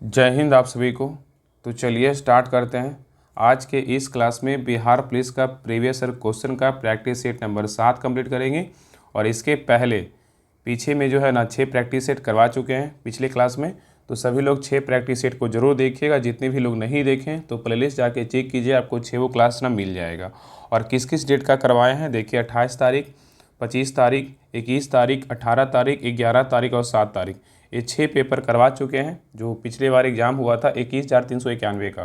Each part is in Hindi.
जय हिंद आप सभी को। तो चलिए स्टार्ट करते हैं। आज के इस क्लास में बिहार पुलिस का प्रीवियस ईयर क्वेश्चन का प्रैक्टिस सेट नंबर 7 कंप्लीट करेंगे। और इसके पहले पीछे में जो है ना 6 प्रैक्टिस सेट करवा चुके हैं पिछले क्लास में। तो सभी लोग 6 प्रैक्टिस सेट को ज़रूर देखिएगा। जितने भी लोग नहीं देखें तो प्लेलिस्ट जाके चेक कीजिए, आपको 6 वो क्लास ना मिल जाएगा। और किस किस डेट का करवाए हैं देखिए, 28 तारीख, 25 तारीख, 21 तारीख, 18 तारीख, 11 तारीख और 7 तारीख, ये 6 पेपर करवा चुके हैं। जो पिछले बार एग्ज़ाम हुआ था 21,391 का,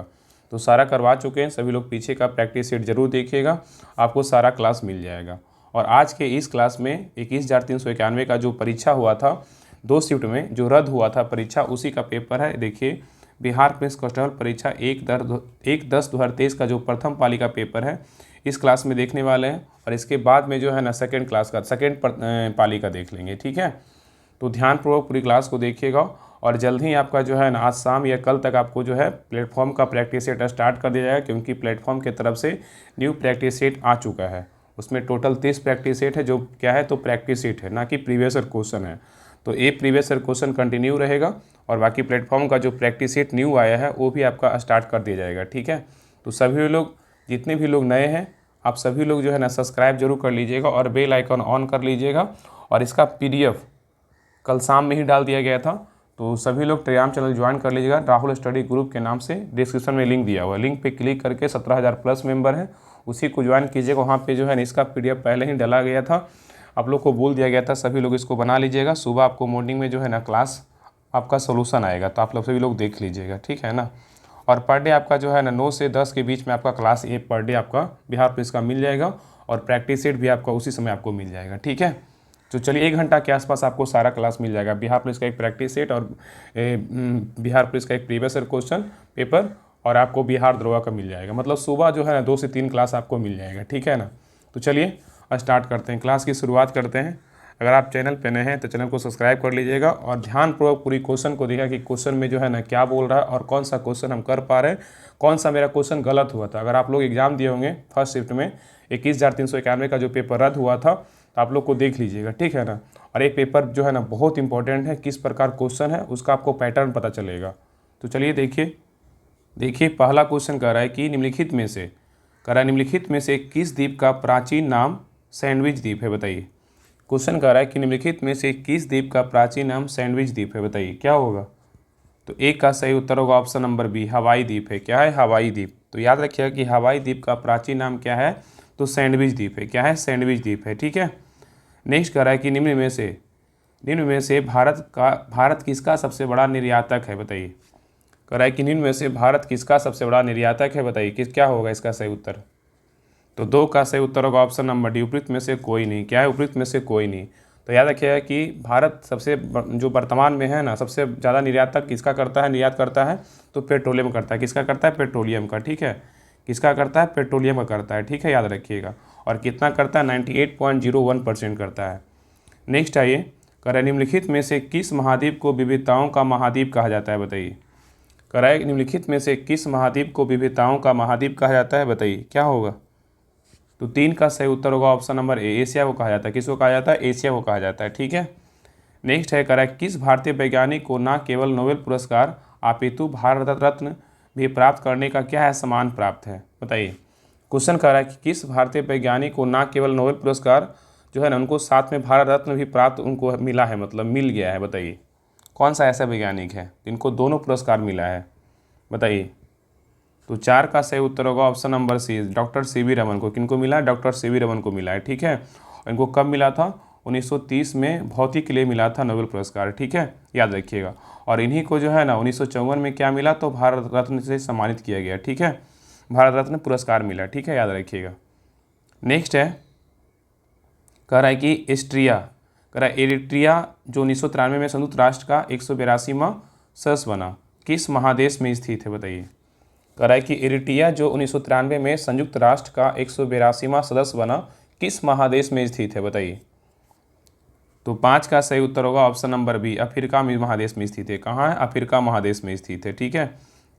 तो सारा करवा चुके हैं। सभी लोग पीछे का प्रैक्टिस सेट जरूर देखिएगा, आपको सारा क्लास मिल जाएगा। और आज के इस क्लास में 21,391 का जो परीक्षा हुआ था 2 शिफ्ट में जो रद्द हुआ था परीक्षा, उसी का पेपर है। देखिए, बिहार पुलिस कांस्टेबल परीक्षा 1/10/2023 का जो प्रथम पाली का पेपर है, इस क्लास में देखने वाले हैं। और इसके बाद में जो है ना सेकेंड क्लास का सेकेंड पाली का देख लेंगे, ठीक है। तो ध्यानपूर्वक पूरी क्लास को देखिएगा। और जल्द ही आपका जो है ना आज शाम या कल तक आपको जो है प्लेटफॉर्म का प्रैक्टिस सेट स्टार्ट कर दिया जाएगा, क्योंकि प्लेटफॉर्म की तरफ से न्यू प्रैक्टिस सेट आ चुका है। उसमें टोटल 30 प्रैक्टिस सेट है, जो क्या है तो प्रैक्टिस सेट है, ना कि प्रीवियस ईयर क्वेश्चन है। तो ये प्रीवियस ईयर क्वेश्चन कंटिन्यू रहेगा, और बाकी प्लेटफॉर्म का जो प्रैक्टिस सेट न्यू आया है वो भी आपका स्टार्ट कर दिया जाएगा, ठीक है। तो सभी लोग, जितने भी लोग नए हैं, आप सभी लोग जो है ना सब्सक्राइब जरूर कर लीजिएगा और बेल आइकन ऑन कर लीजिएगा। और इसका PDF कल शाम में ही डाल दिया गया था, तो सभी लोग टेलीग्राम चैनल ज्वाइन कर लीजिएगा। राहुल स्टडी ग्रुप के नाम से डिस्क्रिप्शन में लिंक दिया हुआ है, लिंक पे क्लिक करके 17,000 प्लस मेंबर हैं, उसी को ज्वाइन कीजिएगा। वहाँ पे जो है इसका PDF पहले ही डाला गया था, आप लोग को बोल दिया गया था, सभी लोग इसको बना लीजिएगा। सुबह आपको मॉर्निंग में जो है ना क्लास आपका सोल्यूशन आएगा, तो आप लोग सभी लोग देख लीजिएगा, ठीक है ना। और पर डे आपका जो है ना 9 से 10 के बीच में आपका क्लास ये पर डे आपका बिहार पुलिस का मिल जाएगा, और प्रैक्टिस सेट भी आपका उसी समय आपको मिल जाएगा, ठीक है। तो चलिए 1 घंटा के आसपास आपको सारा क्लास मिल जाएगा। बिहार पुलिस का एक प्रैक्टिस सेट और बिहार पुलिस का एक प्रीवियस ईयर क्वेश्चन पेपर, और आपको बिहार दरोगा का मिल जाएगा। मतलब सुबह जो है ना 2 से 3 क्लास आपको मिल जाएगा, ठीक है ना। तो चलिए स्टार्ट करते हैं, क्लास की शुरुआत करते हैं। अगर आप चैनल पे नए हैं तो चैनल को सब्सक्राइब कर लीजिएगा, और ध्यानपूर्वक पूरी क्वेश्चन को देखा कि क्वेश्चन में जो है ना क्या बोल रहा है और कौन सा क्वेश्चन हम कर पा रहे हैं, कौन सा मेरा क्वेश्चन गलत हुआ था। अगर आप लोग एग्जाम दिए होंगे फर्स्ट शिफ्ट में 21,391 का जो पेपर रद्द हुआ था, तो आप लोग को देख लीजिएगा, ठीक है ना। और ये पेपर जो है ना बहुत इंपॉर्टेंट है, किस प्रकार क्वेश्चन है उसका आपको पैटर्न पता चलेगा। तो चलिए देखिए पहला क्वेश्चन कह रहा है कि निम्नलिखित में से किस द्वीप का प्राचीन नाम सैंडविच द्वीप है, बताइए। क्वेश्चन कह रहा है कि निम्नलिखित में से किस द्वीप का प्राचीन नाम सैंडविच द्वीप है, बताइए क्या होगा। तो एक का सही उत्तर होगा ऑप्शन नंबर बी, हवाई द्वीप है। क्या है, हवाई द्वीप। तो याद रखिएगा कि हवाई द्वीप का प्राचीन नाम क्या है, तो सैंडविच द्वीप है। क्या है, सैंडविच द्वीप है, ठीक है। नेक्स्ट कह रहा है कि निम्न में से भारत किसका सबसे बड़ा निर्यातक है, बताइए। कह रहा है कि निम्न में से भारत किसका सबसे बड़ा निर्यातक है, बताइए किस क्या होगा इसका सही उत्तर। तो 2 का सही उत्तर होगा ऑप्शन नंबर डी, उपयुक्त में से कोई नहीं। क्या है, उपयुक्त में से कोई नहीं। तो याद रखिएगा कि भारत जो वर्तमान में है ना सबसे ज़्यादा निर्यातक किसका करता है, निर्यात करता है, तो पेट्रोलियम करता है। किसका करता है, पेट्रोलियम का, ठीक है। किसका करता है, पेट्रोलियम का करता है, ठीक है, याद रखिएगा। और कितना करता है, 98.01% करता है। नेक्स्ट आइए, कह रहा है निम्नलिखित में से किस महाद्वीप को विविधताओं का महाद्वीप कहा जाता है, बताइए। कह रहा है निम्नलिखित में से किस महाद्वीप को विविधताओं का महाद्वीप कहा जाता है, बताइए क्या होगा। तो 3 का सही उत्तर होगा ऑप्शन नंबर ए, एशिया को कहा जाता है। किसको कहा जाता है, एशिया को कहा जाता है, ठीक है। नेक्स्ट है, कह रहा है किस भारतीय वैज्ञानिक को न केवल नोबेल पुरस्कार अपितु भारत रत्न भी प्राप्त करने का क्या है, सम्मान प्राप्त है, बताइए। क्वेश्चन कह रहा है कि किस भारतीय वैज्ञानिक को न केवल नोबेल पुरस्कार जो है ना उनको साथ में भारत रत्न भी प्राप्त उनको मिला है, मतलब मिल गया है, बताइए कौन सा ऐसा वैज्ञानिक है जिनको दोनों पुरस्कार मिला है, बताइए। तो 4 का सही उत्तर होगा option number C, doctor CV Raman को। किनको मिला है, डॉक्टर CV रमन को मिला है, ठीक है। इनको कब मिला था, 1930 में भौतिक के लिए मिला था नोबेल पुरस्कार, ठीक है, याद रखिएगा। और इन्हीं को जो है ना 1954 में क्या मिला, तो भारत रत्न से सम्मानित किया गया, ठीक है, भारत रत्न पुरस्कार मिला, ठीक है, याद रखिएगा। नेक्स्ट है, कह रहा है कि एरिट्रिया जो 1993 में संयुक्त राष्ट्र का 182वां सदस्य बना, किस महादेश में स्थित है, बताइए। कह रहा है कि एरिट्रिया जो 1993 में संयुक्त राष्ट्र का 182वां सदस्य बना, किस महादेश में स्थित है, बताइए। तो 5 का सही उत्तर होगा ऑप्शन नंबर बी, अफ्रीका महादेश में स्थित है। कहाँ है, अफ्रीका महादेश में स्थित है, ठीक है।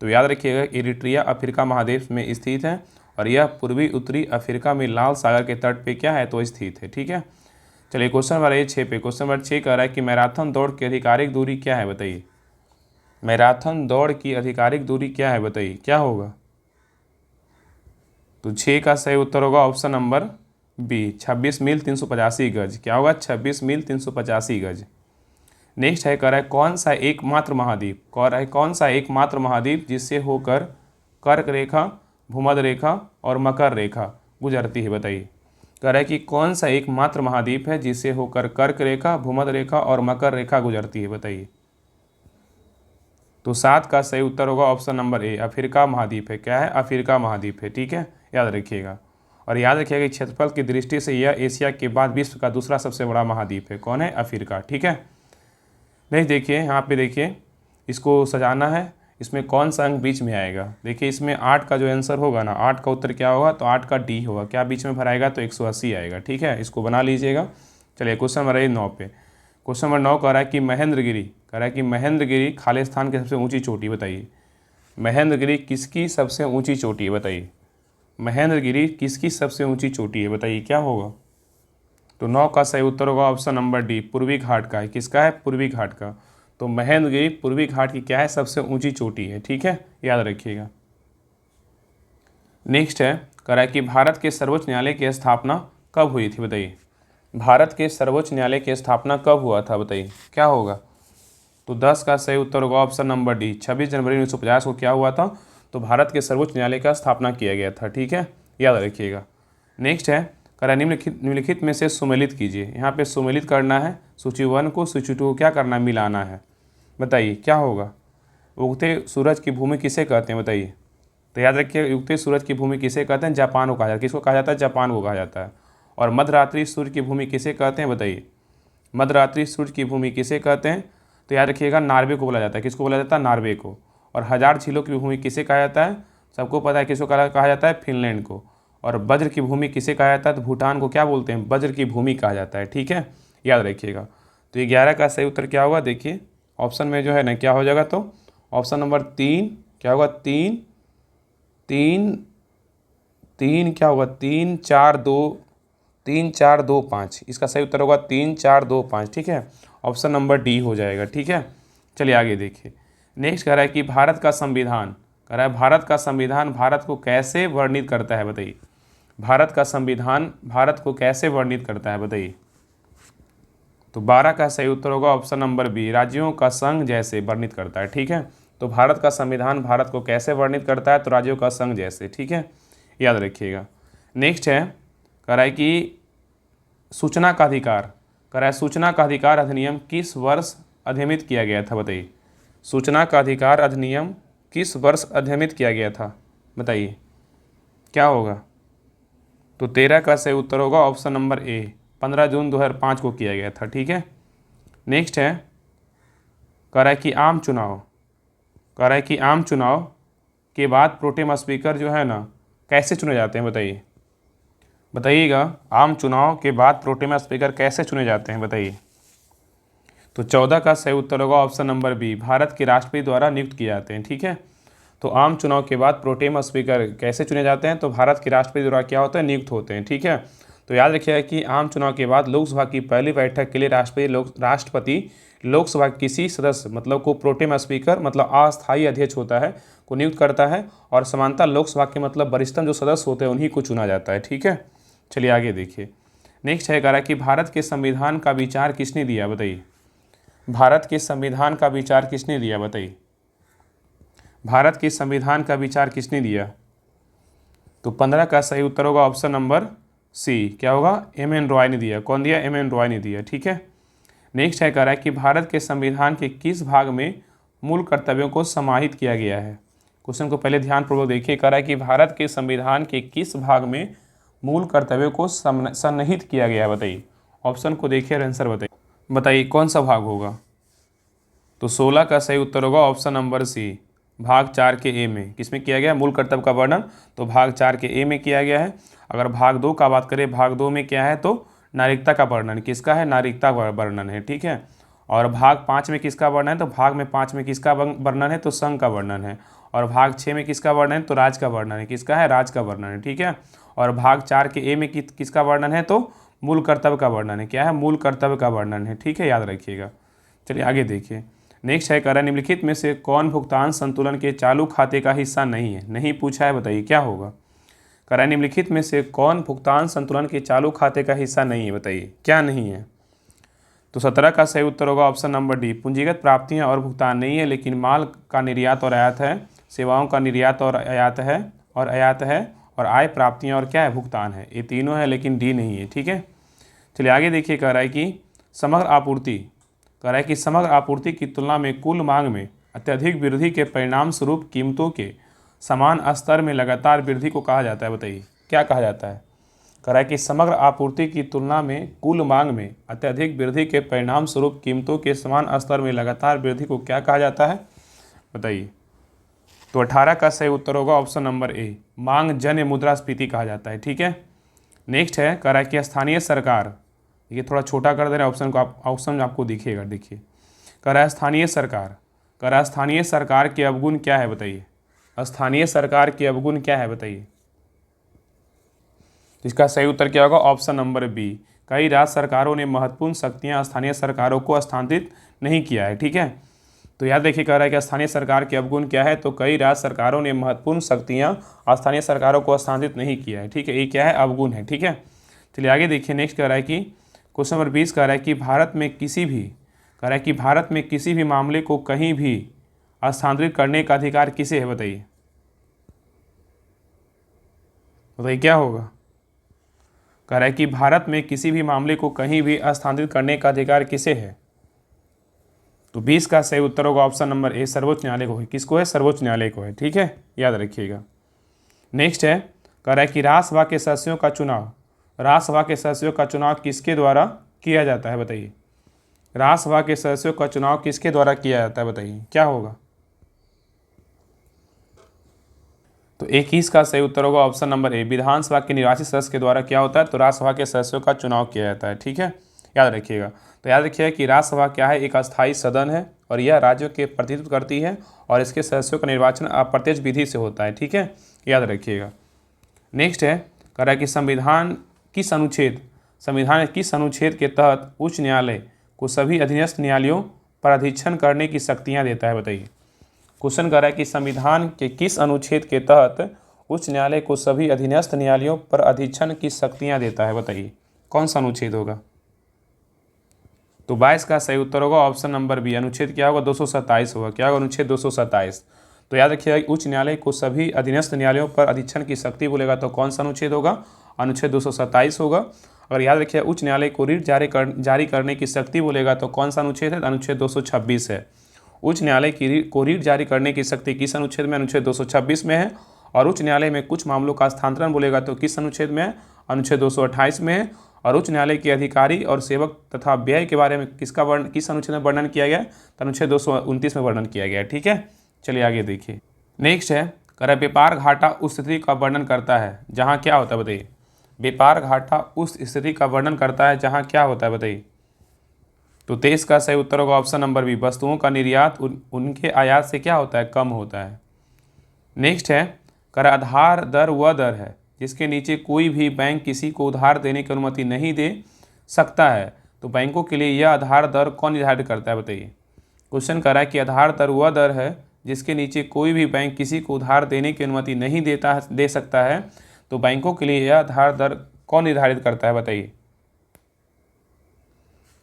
तो याद रखिएगा एरिट्रिया अफ्रीका महादेश में स्थित है, और यह पूर्वी उत्तरी अफ्रीका में लाल सागर के तट पे क्या है, तो स्थित है, ठीक है। चलिए क्वेश्चन नंबर 6 पे, क्वेश्चन नंबर 6 कह रहा है कि मैराथन दौड़ की आधिकारिक दूरी क्या है, बताइए। मैराथन दौड़ की आधिकारिक दूरी क्या है बताइए, क्या होगा? तो 6 का सही उत्तर होगा ऑप्शन नंबर बी, 26 मील 385 गज। क्या होगा? 26 मील 385 गज। नेक्स्ट है, कह रहा है कौन सा एकमात्र महाद्वीप, कह रहा है कौन सा एकमात्र महाद्वीप जिससे होकर कर्क रेखा, भूमध्य रेखा और मकर रेखा गुजरती है बताइए। कह रहा है कि कौन सा एकमात्र महाद्वीप है जिससे होकर कर्क रेखा, भूमध्य रेखा और मकर रेखा गुजरती है बताइए। तो 7 का सही उत्तर होगा ऑप्शन नंबर ए, अफ्रीका महाद्वीप है। क्या है? अफ्रीका महाद्वीप है। ठीक है, याद रखिएगा। और याद रखिएगा कि क्षेत्रफल की दृष्टि से यह एशिया के बाद विश्व का दूसरा सबसे बड़ा महाद्वीप है। कौन है? अफ्रीका। ठीक है, नहीं देखिए यहाँ पे, देखिए इसको सजाना है, इसमें कौन सा अंक बीच में आएगा। देखिए इसमें 8 का जो आंसर होगा ना, 8 का उत्तर क्या होगा? तो 8 का डी होगा। क्या बीच में भराएगा? तो 180 आएगा। ठीक है, इसको बना लीजिएगा। चलिए क्वेश्चन नंबर 9 पे। क्वेश्चन नंबर 9 कह रहा है कि महेंद्रगिरी, कह रहा है कि महेंद्रगिरी खालिस्तान की सबसे ऊंची चोटी बताइए। महेंद्रगिरी किसकी सबसे ऊंची चोटी है बताइए। महेंद्रगिरी किसकी सबसे ऊंची चोटी है बताइए, क्या होगा? तो 9 का सही उत्तर होगा ऑप्शन नंबर डी, पूर्वी घाट का है। किसका है? पूर्वी घाट का। तो महेंद्रगिरी पूर्वी घाट की क्या है? सबसे ऊंची चोटी है। ठीक है, याद रखिएगा। नेक्स्ट है, कह रहा है कि भारत के सर्वोच्च न्यायालय की स्थापना कब हुई थी बताइए। भारत के सर्वोच्च न्यायालय की स्थापना कब हुआ था बताइए, क्या होगा? तो 10 का सही उत्तर होगा ऑप्शन नंबर डी, 26 जनवरी 1950 को क्या हुआ था? तो भारत के सर्वोच्च न्यायालय का स्थापना किया गया था। ठीक है, याद रखिएगा। नेक्स्ट है, कह रहा है निम्नलिखित में से सुमेलित कीजिए। यहाँ पे सुमेलित करना है, सूची 1 को सूची 2 को क्या करना है? मिलाना है। बताइए क्या होगा? उगते सूरज की भूमि किसे कहते हैं बताइए। तो याद रखिए, उगते सूरज की भूमि किसे कहते हैं? जापान को कहा जाता है। किसको कहा जाता है? जापान को कहा जाता है। और मध्यरात्रि सूर्य की भूमि किसे कहते हैं बताइए। मध्यरात्रि सूर्य की भूमि किसे कहते हैं? तो याद रखिएगा, नार्वे को बोला जाता है। किसको बोला जाता है? नार्वे को। और हजार झीलों की भूमि किसे कहा जाता है? सबको पता है किसको कहा जाता है? फिनलैंड को। और वज्र की भूमि किसे कहा जाता है? तो भूटान को क्या बोलते हैं? वज्र की भूमि कहा जाता है। ठीक है, याद रखिएगा। तो 11 का सही उत्तर क्या होगा? देखिए ऑप्शन में जो है ना क्या हो जाएगा, तो ऑप्शन नंबर 3 क्या होगा? 3 3 3 क्या होगा? 3 4 2 3 4 2 5, इसका सही उत्तर होगा 3 4 2 5। ठीक है, ऑप्शन नंबर डी हो जाएगा। ठीक है, चलिए आगे देखिए। नेक्स्ट कह रहा है कि भारत का संविधान, कह रहा है भारत का संविधान भारत को कैसे वर्णित करता है बताइए। भारत का संविधान भारत को कैसे वर्णित करता है बताइए। तो 12 का सही उत्तर होगा ऑप्शन नंबर बी, राज्यों का संघ जैसे वर्णित करता है। ठीक है, तो भारत का संविधान भारत को कैसे वर्णित करता है? तो राज्यों का संघ जैसे। ठीक है, याद रखिएगा। नेक्स्ट है, कह रहा है कि सूचना का अधिकार, कह रहा है सूचना का अधिकार अधिनियम किस वर्ष अधिनियमित किया गया था बताइए। सूचना का अधिकार अधिनियम किस वर्ष अधिनियमित किया गया था बताइए, क्या होगा? तो 13 का सही उत्तर होगा ऑप्शन नंबर ए, 15 जून 2005 को किया गया था। ठीक है, नेक्स्ट है, कह रहा है कि आम चुनाव, कह रहा है कि आम चुनाव के बाद प्रोटेम स्पीकर जो है ना कैसे चुने जाते हैं बताइए। बताइएगा, आम चुनाव के बाद प्रोटेम स्पीकर कैसे चुने जाते हैं बताइए। तो 14 का सही उत्तर होगा ऑप्शन नंबर बी, भारत के राष्ट्रपति द्वारा नियुक्त किए जाते हैं। ठीक है, तो आम चुनाव के बाद प्रोटेम स्पीकर कैसे चुने जाते हैं? तो भारत के राष्ट्रपति द्वारा क्या होता है? नियुक्त होते हैं। ठीक है, तो याद रखिएगा कि आम चुनाव के बाद लोकसभा की पहली बैठक के लिए राष्ट्रपति लोकसभा के किसी सदस्य मतलब को प्रोटेम स्पीकर मतलब अस्थायी अध्यक्ष होता है को नियुक्त करता है, और समानता लोकसभा के मतलब वरिष्ठतम जो सदस्य होते हैं उन्हीं को चुना जाता है। ठीक है, चलिए आगे देखिए। नेक्स्ट है, कह रहा है कि भारत के संविधान का विचार किसने दिया बताइए। भारत के संविधान का विचार किसने दिया बताइए। भारत के संविधान का विचार किसने दिया? तो 15 का सही उत्तर होगा ऑप्शन नंबर सी, क्या होगा? एम.एन. रॉय ने दिया। कौन दिया? एम.एन. रॉय ने दिया। ठीक है, नेक्स्ट है, कह रहा है कि भारत के संविधान के किस भाग में मूल कर्तव्यों को समाहित किया गया है। क्वेश्चन को पहले ध्यानपूर्वक देखिए। कह रहा है कि भारत के संविधान के किस भाग में मूल कर्तव्यों को सन्निहित किया गया है बताइए। ऑप्शन को देखिए और आंसर बताइए। बताइए कौन सा भाग होगा? तो 16 का सही उत्तर होगा ऑप्शन नंबर सी, भाग 4 के ए में। किसमें किया गया? मूल कर्तव्य का वर्णन तो भाग 4 के ए में किया गया है। अगर भाग 2 का बात करें, भाग 2 में क्या है? तो नागरिकता का वर्णन। किसका है? नागरिकता वर्णन है। ठीक है, और भाग 5 में किसका वर्णन है? तो भाग में 5 में किसका वर्णन है? तो संघ का वर्णन है। और भाग 6 में किसका वर्णन है? तो राज का वर्णन है। किसका है? राज का वर्णन है। ठीक है, और भाग 4 के ए में किसका वर्णन है? तो मूल कर्तव्य का वर्णन है। क्या है? मूल कर्तव्य का वर्णन है। ठीक है, याद रखिएगा। चलिए आगे देखिए। नेक्स्ट है, कह रहा है निम्नलिखित में से कौन भुगतान संतुलन के चालू खाते का हिस्सा नहीं है? नहीं पूछा है, बताइए क्या होगा। कह रहा है निम्नलिखित में से कौन भुगतान संतुलन के चालू खाते का हिस्सा नहीं है? बताइए क्या नहीं है। तो 17 का सही उत्तर होगा ऑप्शन नंबर डी, पूंजीगत प्राप्तियां और भुगतान नहीं है, लेकिन माल का निर्यात और आयात है, सेवाओं का निर्यात और आयात है, और आय प्राप्तियां और क्या है, भुगतान है। ये तीनों है लेकिन डी नहीं है। ठीक है, चलिए आगे देखिए। कह रहा है कि समग्र आपूर्ति की तुलना में कुल मांग में अत्यधिक वृद्धि के परिणाम स्वरूप कीमतों के समान स्तर में लगातार वृद्धि को कहा जाता है। बताइए क्या कहा जाता है। कह रहा है कि समग्र आपूर्ति की तुलना में कुल मांग में अत्यधिक वृद्धि के परिणाम स्वरूप कीमतों के समान स्तर में लगातार वृद्धि को क्या कहा जाता है? बताइए। तो 18 का सही उत्तर होगा ऑप्शन नंबर ए, मांग जन्य मुद्रास्फीति कहा जाता है। ठीक है, नेक्स्ट है, कह रहा है कि स्थानीय सरकार, ये थोड़ा छोटा कर दे रहे हैं ऑप्शन को, ऑप्शन आपको दिखेगा, देखिए। कह रहा है स्थानीय सरकार के अवगुण क्या है? बताइए स्थानीय सरकार के अवगुण क्या है? बताइए। इसका सही उत्तर क्या होगा? ऑप्शन नंबर बी, कई राज्य सरकारों ने महत्वपूर्ण शक्तियां स्थानीय सरकारों को हस्तांतरित नहीं किया है। ठीक है, तो याद देखिए, कह रहा है कि स्थानीय सरकार के अवगुण क्या है? तो कई राज्य सरकारों ने महत्वपूर्ण शक्तियां स्थानीय सरकारों को हस्तांतरित नहीं किया है। ठीक है, ये क्या है? अवगुण है। ठीक है, चलिए आगे देखिए। नेक्स्ट कह रहा है कि क्वेश्चन नंबर 20 कह रहा है कि भारत में किसी भी मामले को कहीं भी हस्तांतरित करने का अधिकार किसे है? बताइए क्या होगा। कह रहा है कि भारत में किसी भी मामले को कहीं भी हस्तांतरित करने का अधिकार किसे है? तो 20 का सही उत्तर होगा ऑप्शन नंबर ए, सर्वोच्च न्यायालय को है। किसको है? सर्वोच्च न्यायालय को है। ठीक है, याद रखिएगा। नेक्स्ट है, कह रहा है कि राज्यसभा के सदस्यों का चुनाव किसके द्वारा किया जाता है? बताइए राज्यसभा के सदस्यों का चुनाव किसके द्वारा किया जाता है? बताइए क्या होगा। तो 21 का सही उत्तर होगा ऑप्शन नंबर ए, विधानसभा के निर्वाचित सदस्य के द्वारा क्या होता है? तो राज्यसभा के सदस्यों का चुनाव किया जाता है। ठीक है, याद रखिएगा। तो याद रखिएगा कि राज्यसभा क्या है? एक अस्थायी सदन है और यह राज्यों के प्रतिनिधित्व करती है और इसके सदस्यों का निर्वाचन अप्रत्यक्ष विधि से होता है। ठीक है, याद रखिएगा। नेक्स्ट है, कह रहा है कि संविधान किस अनुच्छेद के तहत उच्च न्यायालय को सभी अधीनस्थ न्यायालयों पर अधीक्षण करने की शक्तियाँ देता है? बताइए। क्वेश्चन कर रहा है कि संविधान के किस अनुच्छेद के तहत उच्च न्यायालय को सभी अधीनस्थ न्यायालयों पर अधीक्षण की शक्तियां देता है? बताइए कौन सा अनुच्छेद होगा। तो 22 का सही उत्तर होगा ऑप्शन नंबर बी, अनुच्छेद क्या होगा? 227 होगा। क्या होगा? अनुच्छेद 227। तो याद रखिएगा, उच्च न्यायालय को सभी अधीनस्थ न्यायालयों पर अधीक्षण की शक्ति बोलेगा तो कौन सा अनुच्छेद होगा? अनुच्छेद 227 होगा। अगर याद रखिए उच्च न्यायालय को रीट जारी करने की शक्ति बोलेगा तो कौन सा अनुच्छेद है? अनुच्छेद 226 है। उच्च न्यायालय को रीट जारी करने की शक्ति किस अनुच्छेद में? अनुच्छेद 226 में है। और उच्च न्यायालय में कुछ मामलों का स्थानांतरण बोलेगा तो किस अनुच्छेद में है? अनुच्छेद 228 में है। और उच्च न्यायालय के अधिकारी और सेवक तथा व्यय के बारे में किस अनुच्छेद में वर्णन किया गया? तो अनुच्छेद 229 में वर्णन किया गया है। ठीक है, चलिए आगे देखिए। नेक्स्ट है, कर व्यापार घाटा उस स्थिति का वर्णन करता है जहाँ क्या होता है? बताइए। व्यापार घाटा उस स्थिति का वर्णन करता है जहाँ क्या होता है? बताइए। तो 23 का सही उत्तर होगा ऑप्शन नंबर बी, वस्तुओं का निर्यात उनके आयात से क्या होता है? कम होता है। नेक्स्ट है, कर आधार दर वह दर है जिसके नीचे कोई भी बैंक किसी को उधार देने की अनुमति नहीं दे सकता है। तो बैंकों के लिए यह आधार दर कौन निर्धारित करता है? बताइए। क्वेश्चन कर रहा है कि आधार दर वह दर है जिसके नीचे कोई भी बैंक किसी को उधार देने की अनुमति नहीं दे सकता है। तो बैंकों के लिए यह आधार दर कौन निर्धारित करता है? बताइए।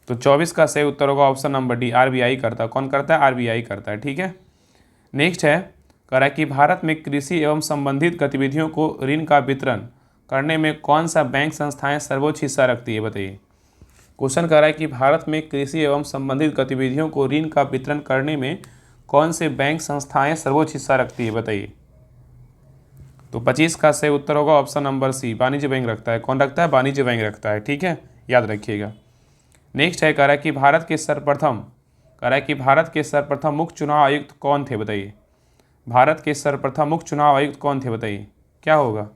तो 24 का सही उत्तर होगा ऑप्शन नंबर डी, आरबीआई करता है। कौन करता है? आरबीआई करता है। ठीक है, नेक्स्ट है, कह रहा है कि भारत में कृषि एवं संबंधित गतिविधियों को ऋण का वितरण करने में कौन सा बैंक संस्थाएं सर्वोच्च हिस्सा रखती है? बताइए। क्वेश्चन कह रहा है कि भारत में कृषि एवं संबंधित गतिविधियों को ऋण का वितरण करने में कौन से बैंक संस्थाएं सर्वोच्च हिस्सा रखती है? बताइए। तो 25 का सही उत्तर होगा ऑप्शन नंबर सी, वाणिज्य बैंक रखता है। कौन रखता है? वाणिज्य बैंक रखता है। ठीक है, याद रखिएगा। नेक्स्ट है, कह रहा है कि भारत के सर्वप्रथम मुख्य चुनाव आयुक्त कौन थे? बताइए। भारत के सर्वप्रथम मुख्य चुनाव आयुक्त कौन थे? बताइए क्या होगा।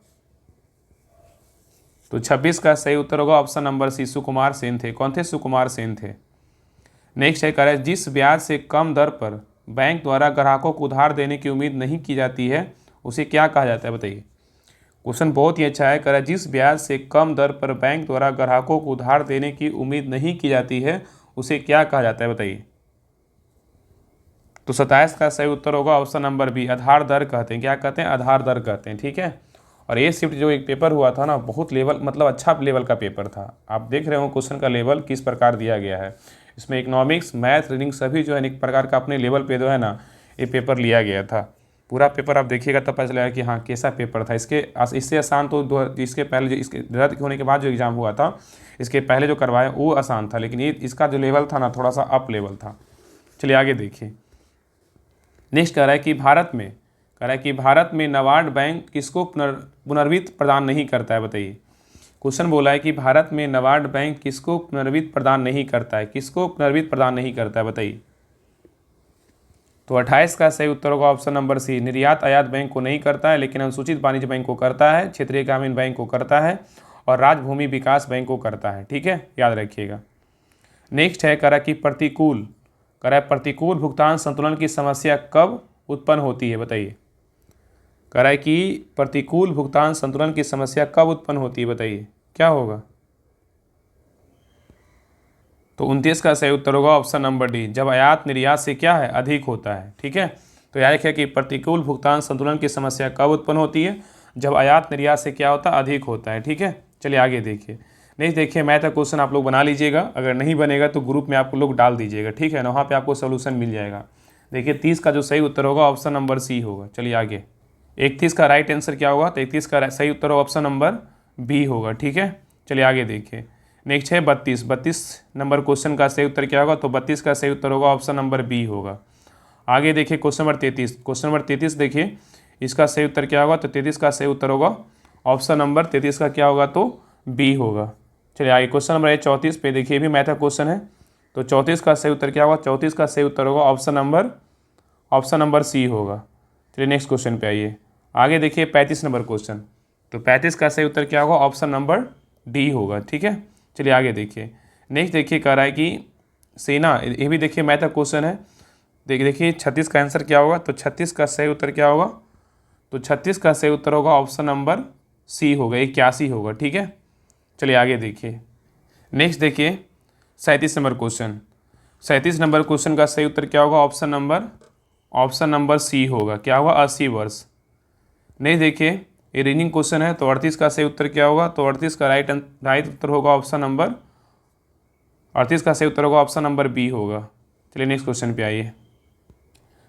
तो 26 का सही उत्तर होगा ऑप्शन नंबर सी, सुकुमार सेन थे। कौन थे? सुकुमार सेन थे। नेक्स्ट है, कह रहा है जिस ब्याज से कम दर पर बैंक द्वारा ग्राहकों को उधार देने की उम्मीद नहीं की जाती है उसे क्या कहा जाता है? बताइए। क्वेश्चन बहुत ही अच्छा है। कह रहा है जिस ब्याज से कम दर पर बैंक द्वारा ग्राहकों को उधार देने की उम्मीद नहीं की जाती है उसे क्या कहा जाता है? बताइए। तो 27 का सही उत्तर होगा ऑप्शन नंबर बी, आधार दर कहते हैं। क्या कहते हैं? आधार दर कहते हैं। ठीक है। और ये शिफ्ट जो एक पेपर हुआ था ना, बहुत लेवल मतलब अच्छा लेवल का पेपर था। आप देख रहे हो क्वेश्चन का लेवल किस प्रकार दिया गया है। इसमें इकोनॉमिक्स, मैथ, रीजनिंग सभी जो है एक प्रकार का अपने लेवल पे जो है ना ये पेपर लिया गया था। पूरा पेपर आप देखिएगा तब पता चलेगा कि हाँ कैसा पेपर था। इससे आसान तो इसके पहले जो इसके रद्द होने के बाद जो एग्ज़ाम हुआ था, इसके पहले जो करवाया वो आसान था, लेकिन ये इसका जो लेवल था ना थोड़ा सा अप लेवल था। चलिए आगे देखिए। नेक्स्ट कह रहा है कि भारत में नाबार्ड बैंक किसको पुनर्वित्त प्रदान नहीं करता है? बताइए। क्वेश्चन बोला है कि भारत में नाबार्ड बैंक किसको पुनर्वित्त प्रदान नहीं करता है? किसको पुनर्वित्त प्रदान नहीं करता है? बताइए। तो 28 का सही उत्तर होगा ऑप्शन नंबर सी, निर्यात आयात बैंक को नहीं करता है, लेकिन अनुसूचित वाणिज्य बैंक को करता है, क्षेत्रीय ग्रामीण बैंक को करता है और राज्य भूमि विकास बैंक को करता है। ठीक है, याद रखिएगा। नेक्स्ट है प्रतिकूल भुगतान संतुलन की समस्या कब उत्पन्न होती है? बताइए। कह रहा है कि प्रतिकूल भुगतान संतुलन की समस्या कब उत्पन्न होती है? बताइए क्या होगा। तो 29 का सही उत्तर होगा ऑप्शन नंबर डी, जब आयात निर्यात से क्या है अधिक होता है। ठीक है, तो याद रखिए कि प्रतिकूल भुगतान संतुलन की समस्या कब उत्पन्न होती है? जब आयात निर्यात से क्या होता है अधिक होता है। ठीक है, चलिए आगे देखिए। नेक्स्ट देखिए, मैथ का क्वेश्चन आप लोग बना लीजिएगा, अगर नहीं बनेगा तो ग्रुप में आप लोग डाल दीजिएगा। ठीक है ना, वहाँ पे आपको सोल्यूशन मिल जाएगा। देखिए 30 का जो सही उत्तर होगा ऑप्शन नंबर सी होगा। चलिए आगे। 31 का राइट आंसर क्या होगा? तो 31 का सही उत्तर होगा ऑप्शन नंबर बी होगा। ठीक है, चलिए आगे देखिए। नेक्स्ट है 32 नंबर क्वेश्चन का सही उत्तर क्या होगा? तो 32 का सही उत्तर होगा ऑप्शन नंबर बी होगा। आगे देखिए क्वेश्चन नंबर 33 देखिए, इसका सही उत्तर क्या होगा? तो 33 का सही उत्तर होगा ऑप्शन नंबर 33 का क्या होगा? तो बी होगा। चलिए आगे क्वेश्चन नंबर 34 पे देखिए, भी मैथ का क्वेश्चन है। तो 34 का सही उत्तर क्या होगा? 34 का सही उत्तर होगा ऑप्शन नंबर सी होगा। चलिए नेक्स्ट क्वेश्चन पे आइए। आगे देखिए 35 नंबर क्वेश्चन, तो 35 का सही उत्तर क्या होगा? ऑप्शन नंबर डी होगा। ठीक है, चलिए आगे देखिए। नेक्स्ट देखिए कह रहा है कि सेना, ये भी देखिए मैथ का क्वेश्चन है। देखिए 36 का आंसर क्या होगा? तो 36 का सही उत्तर क्या होगा? तो 36 का सही उत्तर होगा ऑप्शन नंबर सी होगा, 81 होगा। ठीक है, चलिए आगे देखिए। नेक्स्ट देखिए 37 नंबर क्वेश्चन, 37 नंबर क्वेश्चन का सही उत्तर क्या होगा? ऑप्शन नंबर सी होगा। क्या होगा? 80 वर्ष। नहीं देखिए ये रीजनिंग क्वेश्चन है, तो 38 का सही उत्तर क्या होगा? तो 38 का राइट उत्तर होगा ऑप्शन नंबर 38 का सही उत्तर होगा ऑप्शन नंबर बी होगा। चलिए नेक्स्ट क्वेश्चन पे आइए।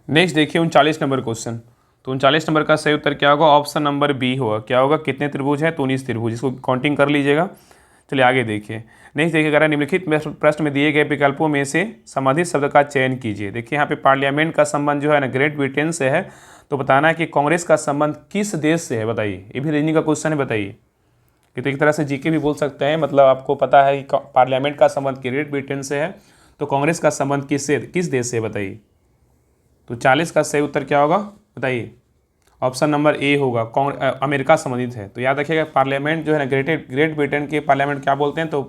नेक्स्ट देखिए 39 नंबर क्वेश्चन, तो 39 नंबर का सही उत्तर क्या होगा? ऑप्शन नंबर बी होगा। क्या होगा? कितने त्रिभुज है? तो 19 त्रिभुज, इसको काउंटिंग कर लीजिएगा। चलिए आगे देखिए। नेक्स्ट देखिए कह रहा है निम्नलिखित प्रश्न में दिए गए विकल्पों में से संबंधित शब्द का चयन कीजिए। देखिए यहाँ पे पार्लियामेंट का संबंध जो है ना ग्रेट ब्रिटेन से है, तो बताना है कि कांग्रेस का संबंध किस देश से है? बताइए। ये भी रीजनिंग का क्वेश्चन है, बताइए। कि तो एक तरह से जीके भी बोल सकते हैं, मतलब आपको पता है कि पार्लियामेंट का संबंध ग्रेट ब्रिटेन से है, तो कांग्रेस का संबंध किस देश से? बताइए। तो 40 का सही उत्तर क्या होगा? बताइए। ऑप्शन नंबर ए होगा, अमेरिका संबंधित है। तो याद रखिएगा पार्लियामेंट जो है ना ग्रेट ब्रिटेन के पार्लियामेंट क्या बोलते हैं? तो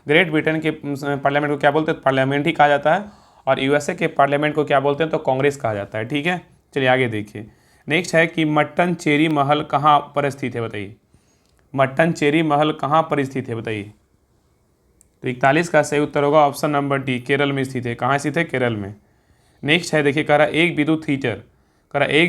ग्रेट ब्रिटेन के पार्लियामेंट को क्या बोलते हैं? पार्लियामेंट ही कहा जाता है। और यूएसए के पार्लियामेंट को क्या बोलते हैं? तो कांग्रेस कहा जाता है। ठीक है, चलिए आगे देखिए। नेक्स्ट है कि मट्टनचेरी महल कहाँ पर स्थित है? बताइए। मट्टनचेरी महल कहाँ पर स्थित है? बताइए। तो 41 का सही उत्तर होगा ऑप्शन नंबर डी, केरल में स्थित है। कहाँ स्थित है? केरल में। नेक्स्ट है देखिए कह रहा है एक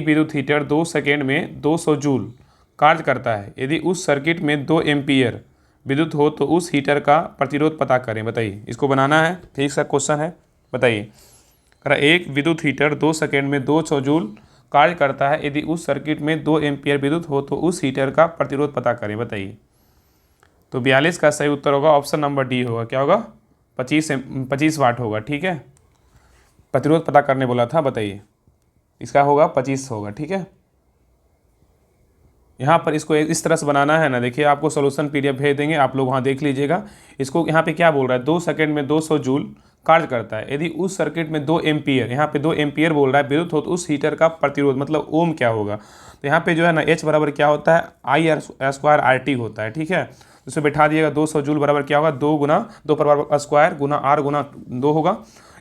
विद्युत हीटर 2 सेकेंड में 200 जूल कार्य करता है। यदि उस सर्किट में 2 एम्पीयर विद्युत हो तो उस हीटर का प्रतिरोध पता करें। बताइए। इसको बनाना है, ठीक सा क्वेश्चन है, बताइए। कह रहा है एक विद्युत हीटर 2 सेकेंड में 200 जूल कार्य करता है, यदि उस सर्किट में 2 एम्पीयर विद्युत हो तो उस हीटर का प्रतिरोध पता करें। बताइए। तो 42 का सही उत्तर होगा ऑप्शन नंबर डी होगा। क्या होगा? 25 वाट होगा। ठीक है, प्रतिरोध पता करने बोला था, बताइए। इसका होगा 25 होगा। ठीक है, यहाँ पर इसको इस तरह से बनाना है ना। देखिए आपको सोल्यूशन पीडीएफ भेज देंगे, आप लोग वहाँ देख लीजिएगा। इसको यहाँ पे क्या बोल रहा है? 2 सेकंड में 200 जूल कार्य करता है, यदि उस सर्किट में 2 एम्पीयर, यहाँ पे 2 एम्पीयर बोल रहा है विद्युत हो तो उस हीटर का प्रतिरोध मतलब ओम क्या होगा? तो यहाँ पे जो है ना H बराबर क्या होता है? I² होता है। ठीक है, उसमें बैठा दिएगा 200 जूल बराबर क्या होगा? 2 गुना 2 पर स्क्वायर गुना R गुना 2 होगा,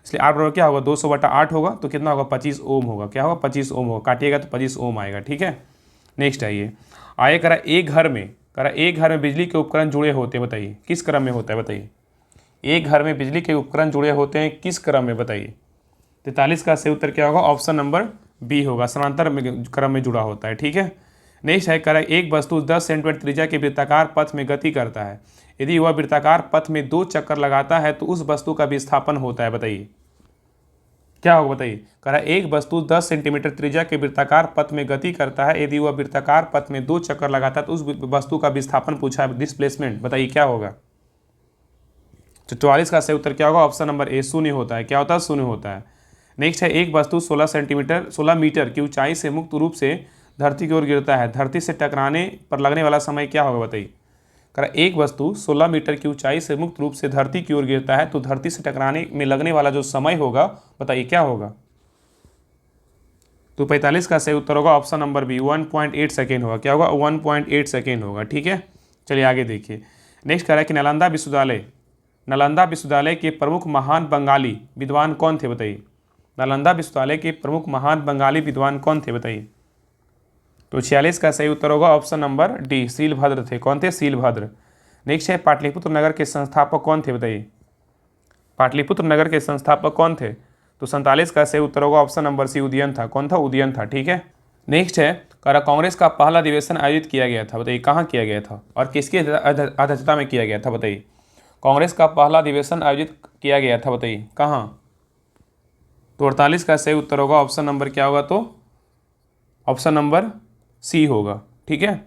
इसलिए R बराबर क्या होगा? 200/8 होगा, तो कितना होगा? 25 ओम होगा। क्या होगा? 25 ओम होगा। काटिएगा तो 25 ओम आएगा। ठीक है, नेक्स्ट आइए। आगे करा एक घर में बिजली के उपकरण जुड़े होते हैं। बताइए किस क्रम में होता है? बताइए। एक घर में बिजली के उपकरण जुड़े होते हैं किस क्रम में? बताइए। 43 का सही उत्तर क्या होगा? ऑप्शन नंबर बी होगा, समांतर क्रम में जुड़ा होता है। ठीक है, नेक्स्ट है करेक्ट, एक वस्तु 10 सेंटीमीटर त्रिज्या के वृत्ताकार पथ में गति करता है, यदि वह वृत्ताकार पथ में 2 चक्कर लगाता है तो उस वस्तु का विस्थापन होता है। बताइए क्या होगा? बताइए, कह रहा है एक वस्तु 10 सेंटीमीटर त्रिज्या के वृत्ताकार पथ में गति करता है, यदि वह वृत्ताकार पथ में 2 चक्कर लगाता है तो उस वस्तु का विस्थापन पूछा है, डिस्प्लेसमेंट। बताइए क्या होगा? तो 44 का सही उत्तर क्या होगा? ऑप्शन नंबर ए, शून्य होता है। क्या होता है? शून्य होता है। नेक्स्ट है एक वस्तु 16 मीटर की ऊंचाई से मुक्त रूप से धरती की ओर गिरता है, धरती से टकराने पर लगने वाला समय क्या होगा? बताइए, कह रहा एक वस्तु 16 मीटर की ऊंचाई से मुक्त रूप से धरती की ओर गिरता है तो धरती से टकराने में लगने वाला जो समय होगा, बताइए क्या होगा? तो 45 का सही उत्तर होगा ऑप्शन नंबर बी, 1.8 सेकेंड होगा। क्या होगा? 1.8 सेकेंड होगा। ठीक है, चलिए आगे देखिए। नेक्स्ट कह रहा है कि नालंदा विश्वविद्यालय के प्रमुख महान बंगाली विद्वान कौन थे? बताइए, नालंदा विश्वविद्यालय के प्रमुख महान बंगाली विद्वान कौन थे? बताइए। तो 46 का सही उत्तर होगा ऑप्शन नंबर डी, शीलभद्र थे। कौन थे? शीलभद्र। नेक्स्ट है पाटलिपुत्र नगर के संस्थापक कौन थे? बताइए, पाटलिपुत्र नगर के संस्थापक कौन थे? तो 47 का सही उत्तर होगा ऑप्शन नंबर सी, उदयन था। कौन था? उदयन था। ठीक है, नेक्स्ट है करा कांग्रेस का पहला अधिवेशन आयोजित किया गया था। बताइए कहाँ किया गया था और किसकी अध्यक्षता में किया गया था? बताइए, कांग्रेस का पहला अधिवेशन आयोजित किया गया था, बताइए कहाँ? तो 48 का सही उत्तर होगा ऑप्शन नंबर क्या होगा? तो ऑप्शन नंबर सी होगा। ठीक है,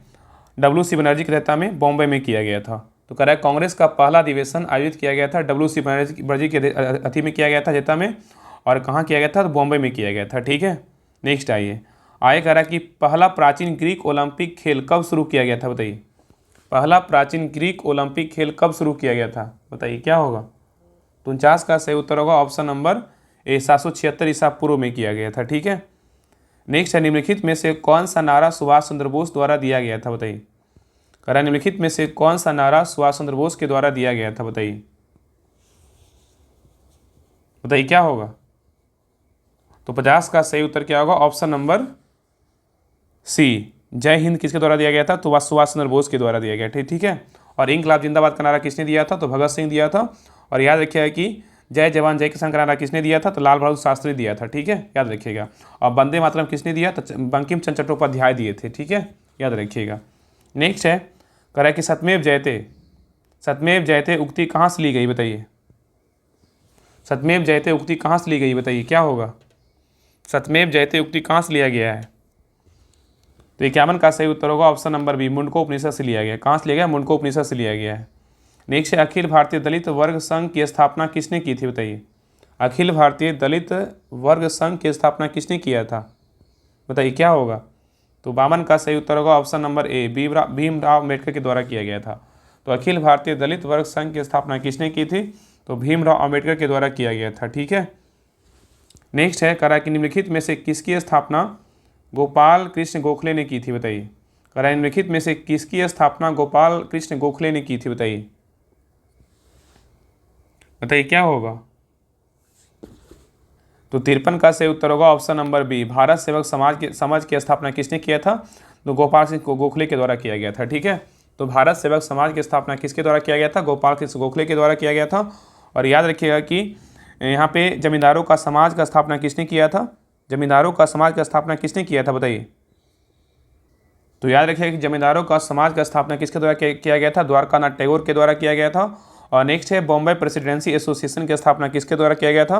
WC बनर्जी की अध्यक्षता में बॉम्बे में किया गया था। तो कह रहा है कांग्रेस का पहला अधिवेशन आयोजित किया गया था, WC बनर्जी की अध्यक्षता में किया गया था, अध्यक्षता में, और कहाँ किया गया था? तो बॉम्बे में किया गया था। ठीक है, नेक्स्ट आइए कह रहा है कि पहला प्राचीन ग्रीक ओलंपिक खेल कब शुरू किया गया था? बताइए, पहला प्राचीन ग्रीक ओलंपिक खेल कब शुरू किया गया था? बताइए क्या होगा? तो 49 का सही उत्तर होगा ऑप्शन नंबर ए, 776 ईसा पूर्व में किया गया था। ठीक है, नेक्स्ट है निम्नलिखित में से कौन सा नारा सुभाष चंद्र बोस द्वारा दिया गया था? बताइए, कह रहा है निम्नलिखित में से कौन सा नारा सुभाष चंद्र बोस के द्वारा दिया गया था? बताइए, बताइए क्या होगा? तो 50 का सही उत्तर क्या होगा? ऑप्शन नंबर सी, जय हिंद किसके द्वारा दिया गया था? तो सुभाष चंद्र बोस के द्वारा दिया गया था। ठीक है, और इनकलाब जिंदाबाद का नारा किसने दिया था? तो भगत सिंह दिया था। और याद रखिएगा कि जय जवान जय किसान का नारा किसने दिया था? तो लाल बहादुर शास्त्री दिया था। ठीक है, याद रखिएगा। और वंदे मातरम किसने दिया? तो बंकिम चंद्र चट्टोपाध्याय दिए थे। ठीक है, याद रखिएगा। नेक्स्ट है कह रहा है कि सत्यमेव जयते उक्ति कहाँ से ली गई? बताइए, सत्यमेव जयते उक्ति कहाँ से ली गई? बताइए क्या होगा? सत्यमेव जयते उक्ति कहाँ से लिया गया है? तो 51 का सही उत्तर होगा ऑप्शन नंबर बी, मुंडको उपनिषद से लिया गया। कहाँ से लिया गया? मुंडको उपनिषद से लिया गया है। नेक्स्ट है अखिल भारतीय दलित वर्ग संघ की स्थापना किसने की थी? बताइए, अखिल भारतीय दलित वर्ग संघ की स्थापना किसने किया था? बताइए क्या होगा? तो 52 का सही उत्तर होगा ऑप्शन नंबर ए, भीमराव अम्बेडकर के द्वारा किया गया था। तो अखिल भारतीय दलित वर्ग संघ की स्थापना किसने की थी? तो भीमराव अम्बेडकर के द्वारा किया गया था। ठीक है, नेक्स्ट है करा कि निम्नलिखित में से किसकी स्थापना गोपाल कृष्ण गोखले ने की थी? बताइए, करा निम्नलिखित में से किसकी स्थापना गोपाल कृष्ण गोखले ने की थी? बताइए, बताइए क्या होगा? तो 53 का सही उत्तर होगा ऑप्शन नंबर बी, भारत सेवक समाज की स्थापना किसने किया था? तो गोपाल सिंह गोखले के द्वारा किया गया था। ठीक है, तो भारत सेवक समाज की स्थापना किसके द्वारा किया गया था? गोपाल कृष्ण गोखले के द्वारा किया गया था। और याद रखिएगा कि यहाँ पे जमींदारों का समाज का स्थापना किसने किया था? जमींदारों का समाज का स्थापना किसने किया था? बताइए, तो याद रखिएगा कि जमींदारों का समाज का स्थापना किसके द्वारा किया गया था? द्वारकानाथ टैगोर के द्वारा किया गया था। और नेक्स्ट है बॉम्बे प्रेसिडेंसी एसोसिएशन की स्थापना किसके द्वारा किया गया था?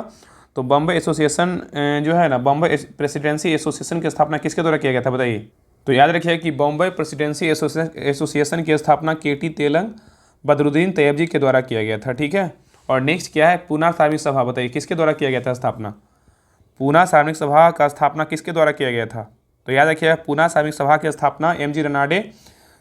तो बॉम्बे एसोसिएशन जो है ना, बॉम्बे प्रेसिडेंसी एसोसिएशन की स्थापना किसके द्वारा किया गया था? बताइए, तो याद रखिए कि बॉम्बे प्रेसिडेंसी एसोसिएशन की स्थापना केटी तेलंग बदरुद्दीन तैयबजी के द्वारा किया गया था। ठीक है, और नेक्स्ट क्या है? पूना सार्वजनिक सभा। बताइए किसके द्वारा किया गया था स्थापना? पूना सार्वजनिक सभा का स्थापना किसके द्वारा किया गया था? तो याद रखिए पूना सार्वजनिक सभा की स्थापना MG रनाडे,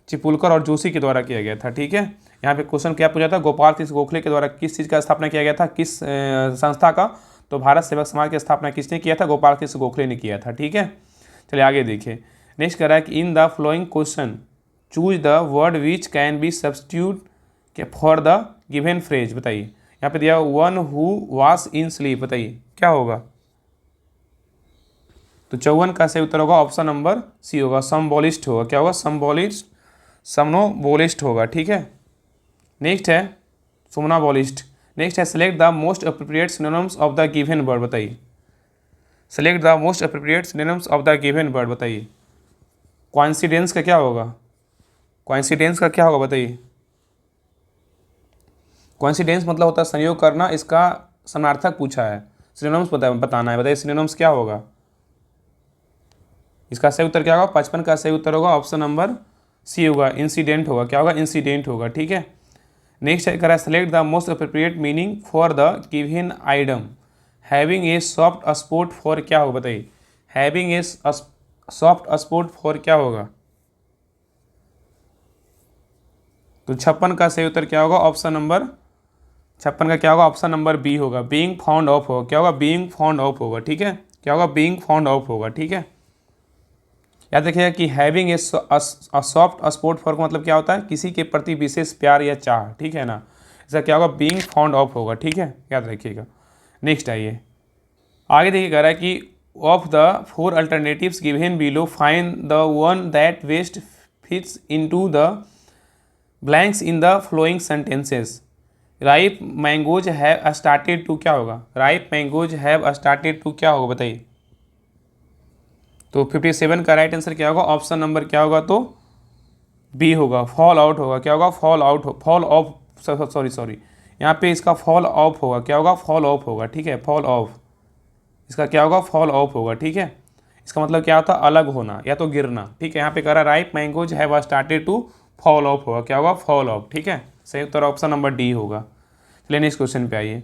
चिपुलकर और जोशी के द्वारा किया गया था। ठीक है, यहाँ पे क्वेश्चन क्या पूछा था? गोपाल कृष्ण गोखले के द्वारा किस चीज़ का स्थापना किया गया था? किस संस्था का? तो भारत सेवक समाज की स्थापना किसने किया था? गोपाल कृष्ण गोखले ने किया था। ठीक है, चलिए आगे देखिए। नेक्स्ट कह रहा है कि इन the flowing question choose the word which can be substitute for the given phrase. बताइए, यहाँ पे दिया वन हु वास इन स्लीप। बताइए क्या होगा? तो 54 का सही उत्तर होगा ऑप्शन नंबर सी होगा, समबोलिस्ट होगा। क्या होगा? समनोबोलिस्ट होगा। ठीक है, नेक्स्ट है सोमनाबोलिस्ट। नेक्स्ट है select the most appropriate synonyms of the given word. बताइए, select the most appropriate synonyms of the given word, बताइए कोइंसिडेंस का क्या होगा, कोइंसिडेंस का क्या होगा बताइए। कोइंसिडेंस मतलब होता है संयोग करना, इसका समानार्थक पूछा है, सिनोनिम्स बताना है, बताइए सिनोनिम्स क्या होगा। इसका सही उत्तर क्या होगा, 55 का सही उत्तर होगा ऑप्शन नंबर सी होगा, इंसिडेंट होगा, क्या होगा, इंसिडेंट होगा, ठीक है। नेक्स्ट है करा select the most appropriate meaning for the given atom having a soft spot for, क्या होगा बताइए, having a soft spot for क्या होगा। तो 56 का सही उत्तर क्या होगा, ऑप्शन नंबर 56 का क्या होगा, ऑप्शन नंबर बी होगा, बीइंग फाउंड ऑफ होगा, क्या होगा, बीइंग फाउंड ऑफ होगा, ठीक है, क्या होगा, बीइंग फाउंड ऑफ होगा, ठीक है। याद रखिएगा कि having a soft spot for का मतलब क्या होता है, किसी के प्रति विशेष प्यार या चाह, ठीक है ना, इसका क्या होगा, बीइंग फाउंड ऑफ होगा, ठीक है, याद रखिएगा। नेक्स्ट आइए आगे देखिए, कह रहा है कि of the 4 alternatives given below find the one that best fits into the blanks in the following sentences. Ripe mangoes have started to, क्या होगा, ripe mangoes have started to क्या होगा बताइए। तो 57 का राइट आंसर क्या होगा, ऑप्शन नंबर क्या होगा, तो बी होगा, फॉल आउट होगा, क्या होगा, fall out, fall of, sorry यहाँ पे इसका फॉल ऑफ होगा, क्या होगा, फॉल ऑफ होगा, ठीक है, फॉल ऑफ, इसका क्या होगा, फॉल ऑफ होगा, ठीक है। इसका मतलब क्या होता है, अलग होना या तो गिरना, ठीक है। यहाँ पे कह रहा है ripe mangoes have started to fall off होगा, क्या होगा, फॉल ऑफ, ठीक है, सही उत्तर ऑप्शन नंबर डी होगा। चलिए नेक्स्ट क्वेश्चन पे आइए।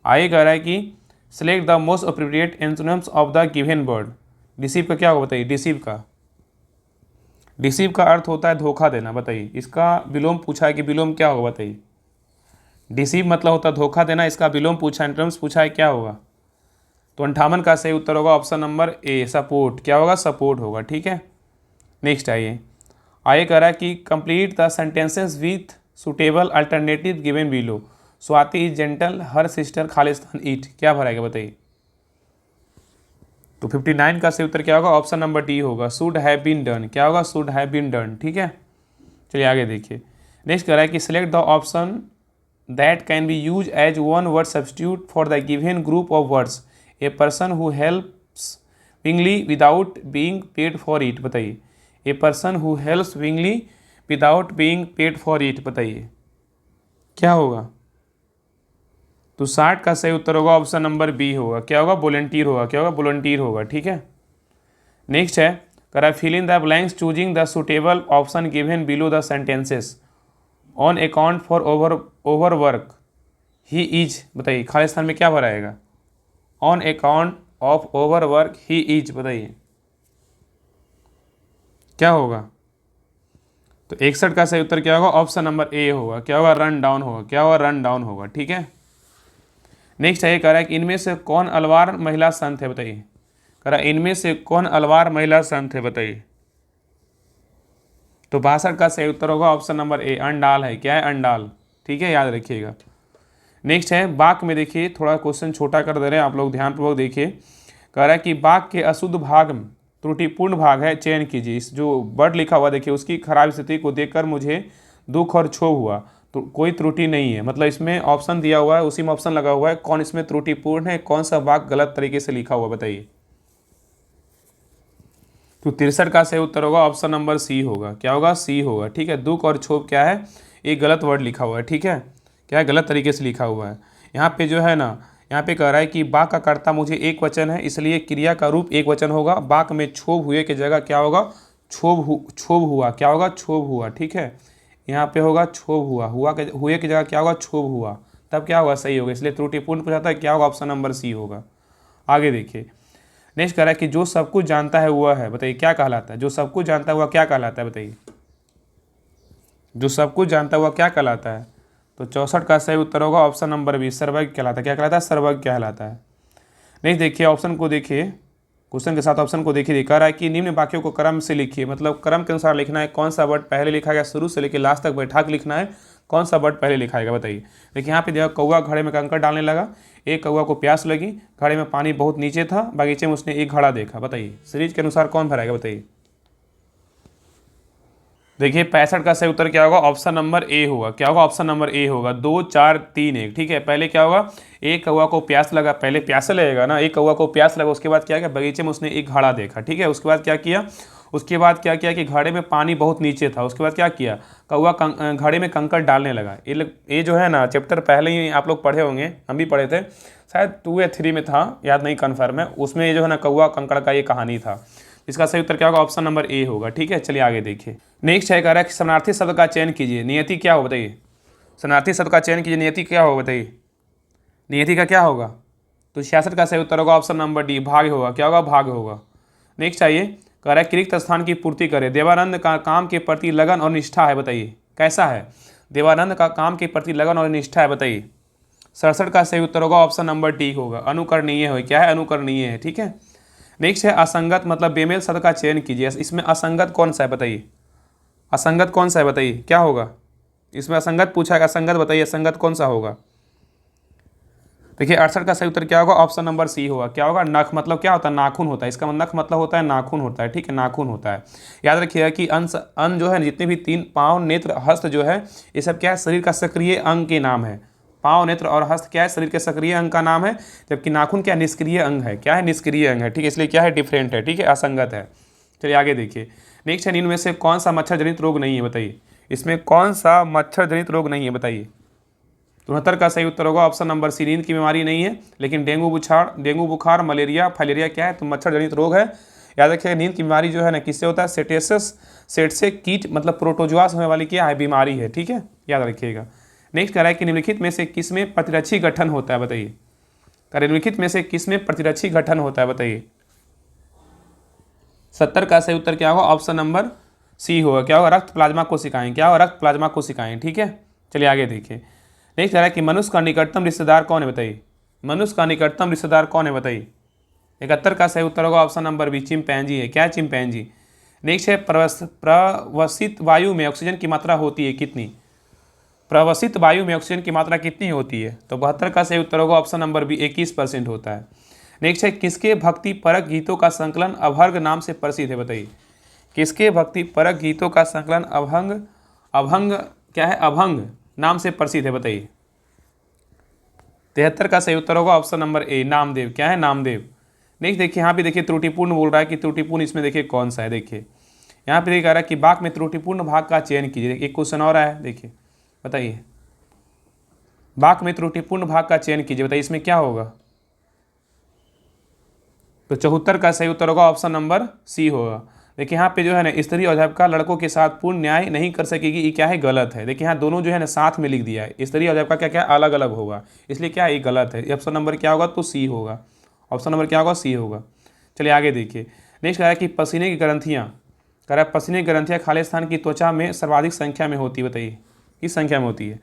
आगे कह रहा है कि select the most appropriate antonyms of the given word. Deceive का क्या होगा बताइए, डिसीव का अर्थ होता है धोखा देना, बताइए इसका विलोम पूछा है कि विलोम क्या होगा बताइए। डिसीव मतलब होता है धोखा देना, इसका विलोम पूछा, एंटोनिम्स पूछा है, क्या होगा। तो 58 का सही उत्तर होगा ऑप्शन नंबर ए, सपोर्ट, क्या होगा, सपोर्ट होगा, ठीक है। नेक्स्ट आइए कह रहा है कि complete the sentences with suitable alternative given below. Swati is gentle, her sister खालिस्तान ईट, क्या भराएगा बताइए। तो 59 का सही उत्तर क्या होगा, ऑप्शन नंबर डी होगा, शुड हैव बीन डन, क्या होगा, शुड हैव बीन डन, ठीक है। चलिए आगे देखिए। नेक्स्ट कह रहा है कि select the option that can be use as one word substitute for the given group of words. A person who helps willingly without being paid for it, बताइए। A person who helps willingly without being paid for it, बताइए क्या होगा। तो 60 का सही उत्तर होगा ऑप्शन नंबर बी होगा, क्या होगा, वॉलंटियर होगा, क्या होगा, वॉलंटियर होगा, ठीक है। नेक्स्ट है करा fill in the blanks choosing the suitable option given below the sentences on account for over work he is, बताइए खालिस्तान में क्या भराएगा, on account of over work he is, बताइए क्या होगा। तो 61 का सही उत्तर क्या होगा, ऑप्शन नंबर ए होगा, क्या होगा, रन डाउन होगा, क्या होगा, रन डाउन होगा, ठीक है। नेक्स्ट है कह रहा है कि इनमें से कौन अलवार महिला संत है, बताइए। कह रहा है इनमें से कौन अलवार महिला संत है, बताइए। तो 62 का सही उत्तर होगा ऑप्शन नंबर ए, अंडाल है, क्या है, अंडाल, ठीक है, याद रखिएगा। नेक्स्ट है बाक में, देखिए थोड़ा क्वेश्चन छोटा कर दे रहे हैं आप लोग, ध्यानपूर्वक देखिए। कह रहा है कि बाक के अशुद्ध भाग में त्रुटिपूर्ण भाग है, चयन कीजिए। इस जो वर्ड लिखा हुआ देखिए उसकी खराब स्थिति को देखकर मुझे दुख और क्षोभ हुआ, तो कोई त्रुटि नहीं है, मतलब इसमें ऑप्शन दिया हुआ है, उसी में ऑप्शन लगा हुआ है, कौन इसमें त्रुटिपूर्ण है, कौन सा वाक्य गलत तरीके से लिखा हुआ, बताइए। तो 63 का सही उत्तर होगा ऑप्शन नंबर सी होगा, क्या होगा, सी होगा, ठीक है। दुख और क्षोभ क्या है, एक गलत वर्ड लिखा हुआ है, ठीक है, क्या है, गलत तरीके से लिखा हुआ है। यहाँ पे जो है ना, यहाँ पे कह रहा है कि बाक का कर्ता मुझे एक वचन है, इसलिए क्रिया का रूप एक वचन होगा। बाक में क्षोभ हुए की जगह क्या होगा, क्षोभ हुआ, क्या होगा, क्षोभ हुआ, ठीक है। यहाँ पे होगा क्षोभ हुआ के हुए की जगह क्या होगा, क्षोभ हुआ, तब क्या होगा, सही होगा, इसलिए त्रुटिपूर्ण पूछाता है, क्या होगा, ऑप्शन नंबर सी होगा। आगे देखिए नेक्स्ट कह रहा है कि जो सब कुछ जानता है वह है, बताइए क्या कहलाता है, जो सब कुछ जानता है वह क्या कहलाता है, बताइए। जो सब कुछ जानता है वह क्या कहलाता है। तो 64 का सही उत्तर होगा ऑप्शन नंबर बी, सर्वज्ञ कहलाता है, क्या कहलाता है, सर्वज्ञ कहलाता है। नेक्स्ट देखिए ऑप्शन को देखिए, क्वेश्चन के साथ ऑप्शन को देखिए। कह रहा है कि निम्न वाक्यों को क्रम से लिखिए, मतलब क्रम के अनुसार लिखना है, कौन सा वर्ड पहले लिखा गया, शुरू से लेकर लास्ट तक बैठा के लिखना है, कौन सा वर्ड पहले लिखाएगा, बताइए। देखिए यहाँ पे जो कौवा घड़े में कंकड़ डालने लगा, एक कौवा को प्यास लगी, घड़े में पानी बहुत नीचे था, बगीचे में उसने एक घड़ा देखा, बताइए सीरीज के अनुसार कौन भराएगा, बताइए। देखिए 65 का सही उत्तर क्या होगा, ऑप्शन नंबर ए होगा। क्या होगा, ऑप्शन नंबर ए होगा। 2 4 3 1, ठीक है। पहले क्या होगा, एक कौवा को प्यास लगा, पहले प्यासे लगेगा ना, एक कौवा को प्यास लगा, उसके बाद क्या किया, बगीचे में उसने एक घड़ा देखा, ठीक है। उसके बाद क्या किया, उसके बाद क्या किया कि घड़े में पानी बहुत नीचे था, उसके बाद क्या किया, कौवा घड़े में कंकड़ डालने लगा। ये जो है ना चैप्टर पहले ही आप लोग पढ़े होंगे, हम भी पढ़े थे, शायद 2 या 3 में था, याद नहीं कन्फर्म है। उसमें ये जो है ना कौवा कंकड़ का ये कहानी था। इसका सही उत्तर क्या होगा, ऑप्शन नंबर ए होगा, ठीक है। चलिए आगे देखिए। नेक्स्ट है, कह रहा है कि शरणार्थी शब्द का चयन कीजिए, नियति क्या हो बताइए। शरणार्थी शब्द का चयन कीजिए, नियति क्या होगा बताइए, नियति का क्या होगा। तो 66 का सही उत्तर होगा ऑप्शन नंबर डी, भाग होगा। क्या होगा, भाग होगा। नेक्स्ट आइए, कह रहा है कि रिक्त स्थान की पूर्ति करे, देवानंद का काम के प्रति लगन और निष्ठा है, बताइए कैसा है, देवानंद का काम के प्रति लगन और निष्ठा है, बताइए। 67 का सही उत्तर होगा ऑप्शन नंबर डी होगा, अनुकरणीय हो। क्या है, अनुकरणीय है, ठीक है। नेक्स्ट है, असंगत मतलब बेमेल शब्द का चयन कीजिए, इसमें असंगत कौन सा है बताइए, असंगत कौन सा है बताइए, क्या होगा इसमें, असंगत पूछा है, असंगत बताइए, असंगत कौन सा होगा। देखिए 68 का सही उत्तर क्या होगा, ऑप्शन नंबर सी होगा। क्या होगा, नख मतलब क्या होता है, नाखून होता है, इसका नख मतलब होता है नाखून होता है, ठीक है, नाखून होता है। याद रखिएगा कि अन जो है जितने भी 3 पाँव नेत्र हस्त जो है, ये सब क्या है, शरीर का सक्रिय अंग के नाम है। पाँव नेत्र और हस्त क्या है, शरीर के सक्रिय अंग का नाम है, जबकि नाखून क्या निष्क्रिय अंग है, क्या है, निष्क्रिय अंग है, ठीक है, इसलिए क्या है, डिफरेंट है, ठीक है, असंगत है। चलिए आगे देखिए। नेक्स्ट है, निम्न में से कौन सा मच्छर जनित रोग नहीं है, बताइए, इसमें कौन सा मच्छर जनित रोग नहीं है, बताइए। 73 का सही उत्तर होगा ऑप्शन नंबर सी, नींद की बीमारी नहीं है, लेकिन डेंगू बुखार, मलेरिया, फाइलेरिया क्या है, तो मच्छर जनित रोग है। याद रखिएगा, नींद की बीमारी जो है ना किससे होता है, सेटेसिस, सेट से कीट मतलब प्रोटोजुआ होने वाली क्या है, बीमारी है, ठीक है, याद रखिएगा। नेक्स्ट कह रहा है कि निम्नलिखित में से किसमें प्रतिरक्षी गठन होता है, बताइए। निम्नलिखित में से किसमें प्रतिरक्षी गठन होता है, बताइए। 70 का सही उत्तर क्या होगा, ऑप्शन नंबर सी होगा। क्या होगा, रक्त प्लाज्मा कोशिकाएं, क्या होगा, रक्त प्लाज्मा कोशिकाएं, ठीक है। चलिए आगे देखिए। नेक्स्ट कह रहा है कि मनुष्य का निकटतम रिश्तेदार कौन है, बताइए। मनुष्य का निकटतम रिश्तेदार कौन है, बताइए। 71 का सही उत्तर होगा ऑप्शन नंबर बी, चिंपैंजी है। क्या है, चिंपैंजी। नेक्स्ट है, प्रवसित वायु में ऑक्सीजन की मात्रा होती है कितनी, प्रवसित वायु में ऑक्सीजन की मात्रा कितनी होती है, तो 72 का सही उत्तर होगा ऑप्शन नंबर बी, 21% होता है। नेक्स्ट है, किसके भक्ति परक गीतों का संकलन अभंग नाम से प्रसिद्ध है, बताइए। किसके भक्ति परक गीतों का संकलन अभंग क्या है, अभंग नाम से प्रसिद्ध है, बताइए। 73 का सही उत्तर होगा ऑप्शन नंबर ए, नामदेव। क्या है, नामदेव। नेक्स्ट देखिए, यहाँ पे देखिए त्रुटिपूर्ण बोल रहा है कि त्रुटिपूर्ण इसमें देखिए कौन सा है, देखिए यहाँ पे कह रहा है कि वाक्य में त्रुटिपूर्ण भाग का चयन कीजिए। एक क्वेश्चन और है, देखिए बताइए, वाक्य में त्रुटिपूर्ण भाग का चयन कीजिए, बताइए इसमें क्या होगा। तो 74 का सही उत्तर होगा ऑप्शन नंबर सी होगा। देखिए यहाँ पे जो है ना, स्त्री अध्यापिका लड़कों के साथ पूर्ण न्याय नहीं कर सकेगी, ये क्या है, गलत है। देखिए यहाँ दोनों जो है ना साथ में लिख दिया है, स्त्री अध्यापिका क्या क्या अलग अलग होगा, इसलिए क्या है, ये गलत है। ऑप्शन नंबर क्या होगा, तो सी होगा, ऑप्शन नंबर क्या होगा, सी होगा। चलिए आगे देखिए। नेक्स्ट कह रहा है कि पसीने की ग्रंथियाँ, कह रहा है पसीने की ग्रंथियाँ खाली स्थान की त्वचा में सर्वाधिक संख्या में होती है, बताइए किस संख्या में होती है।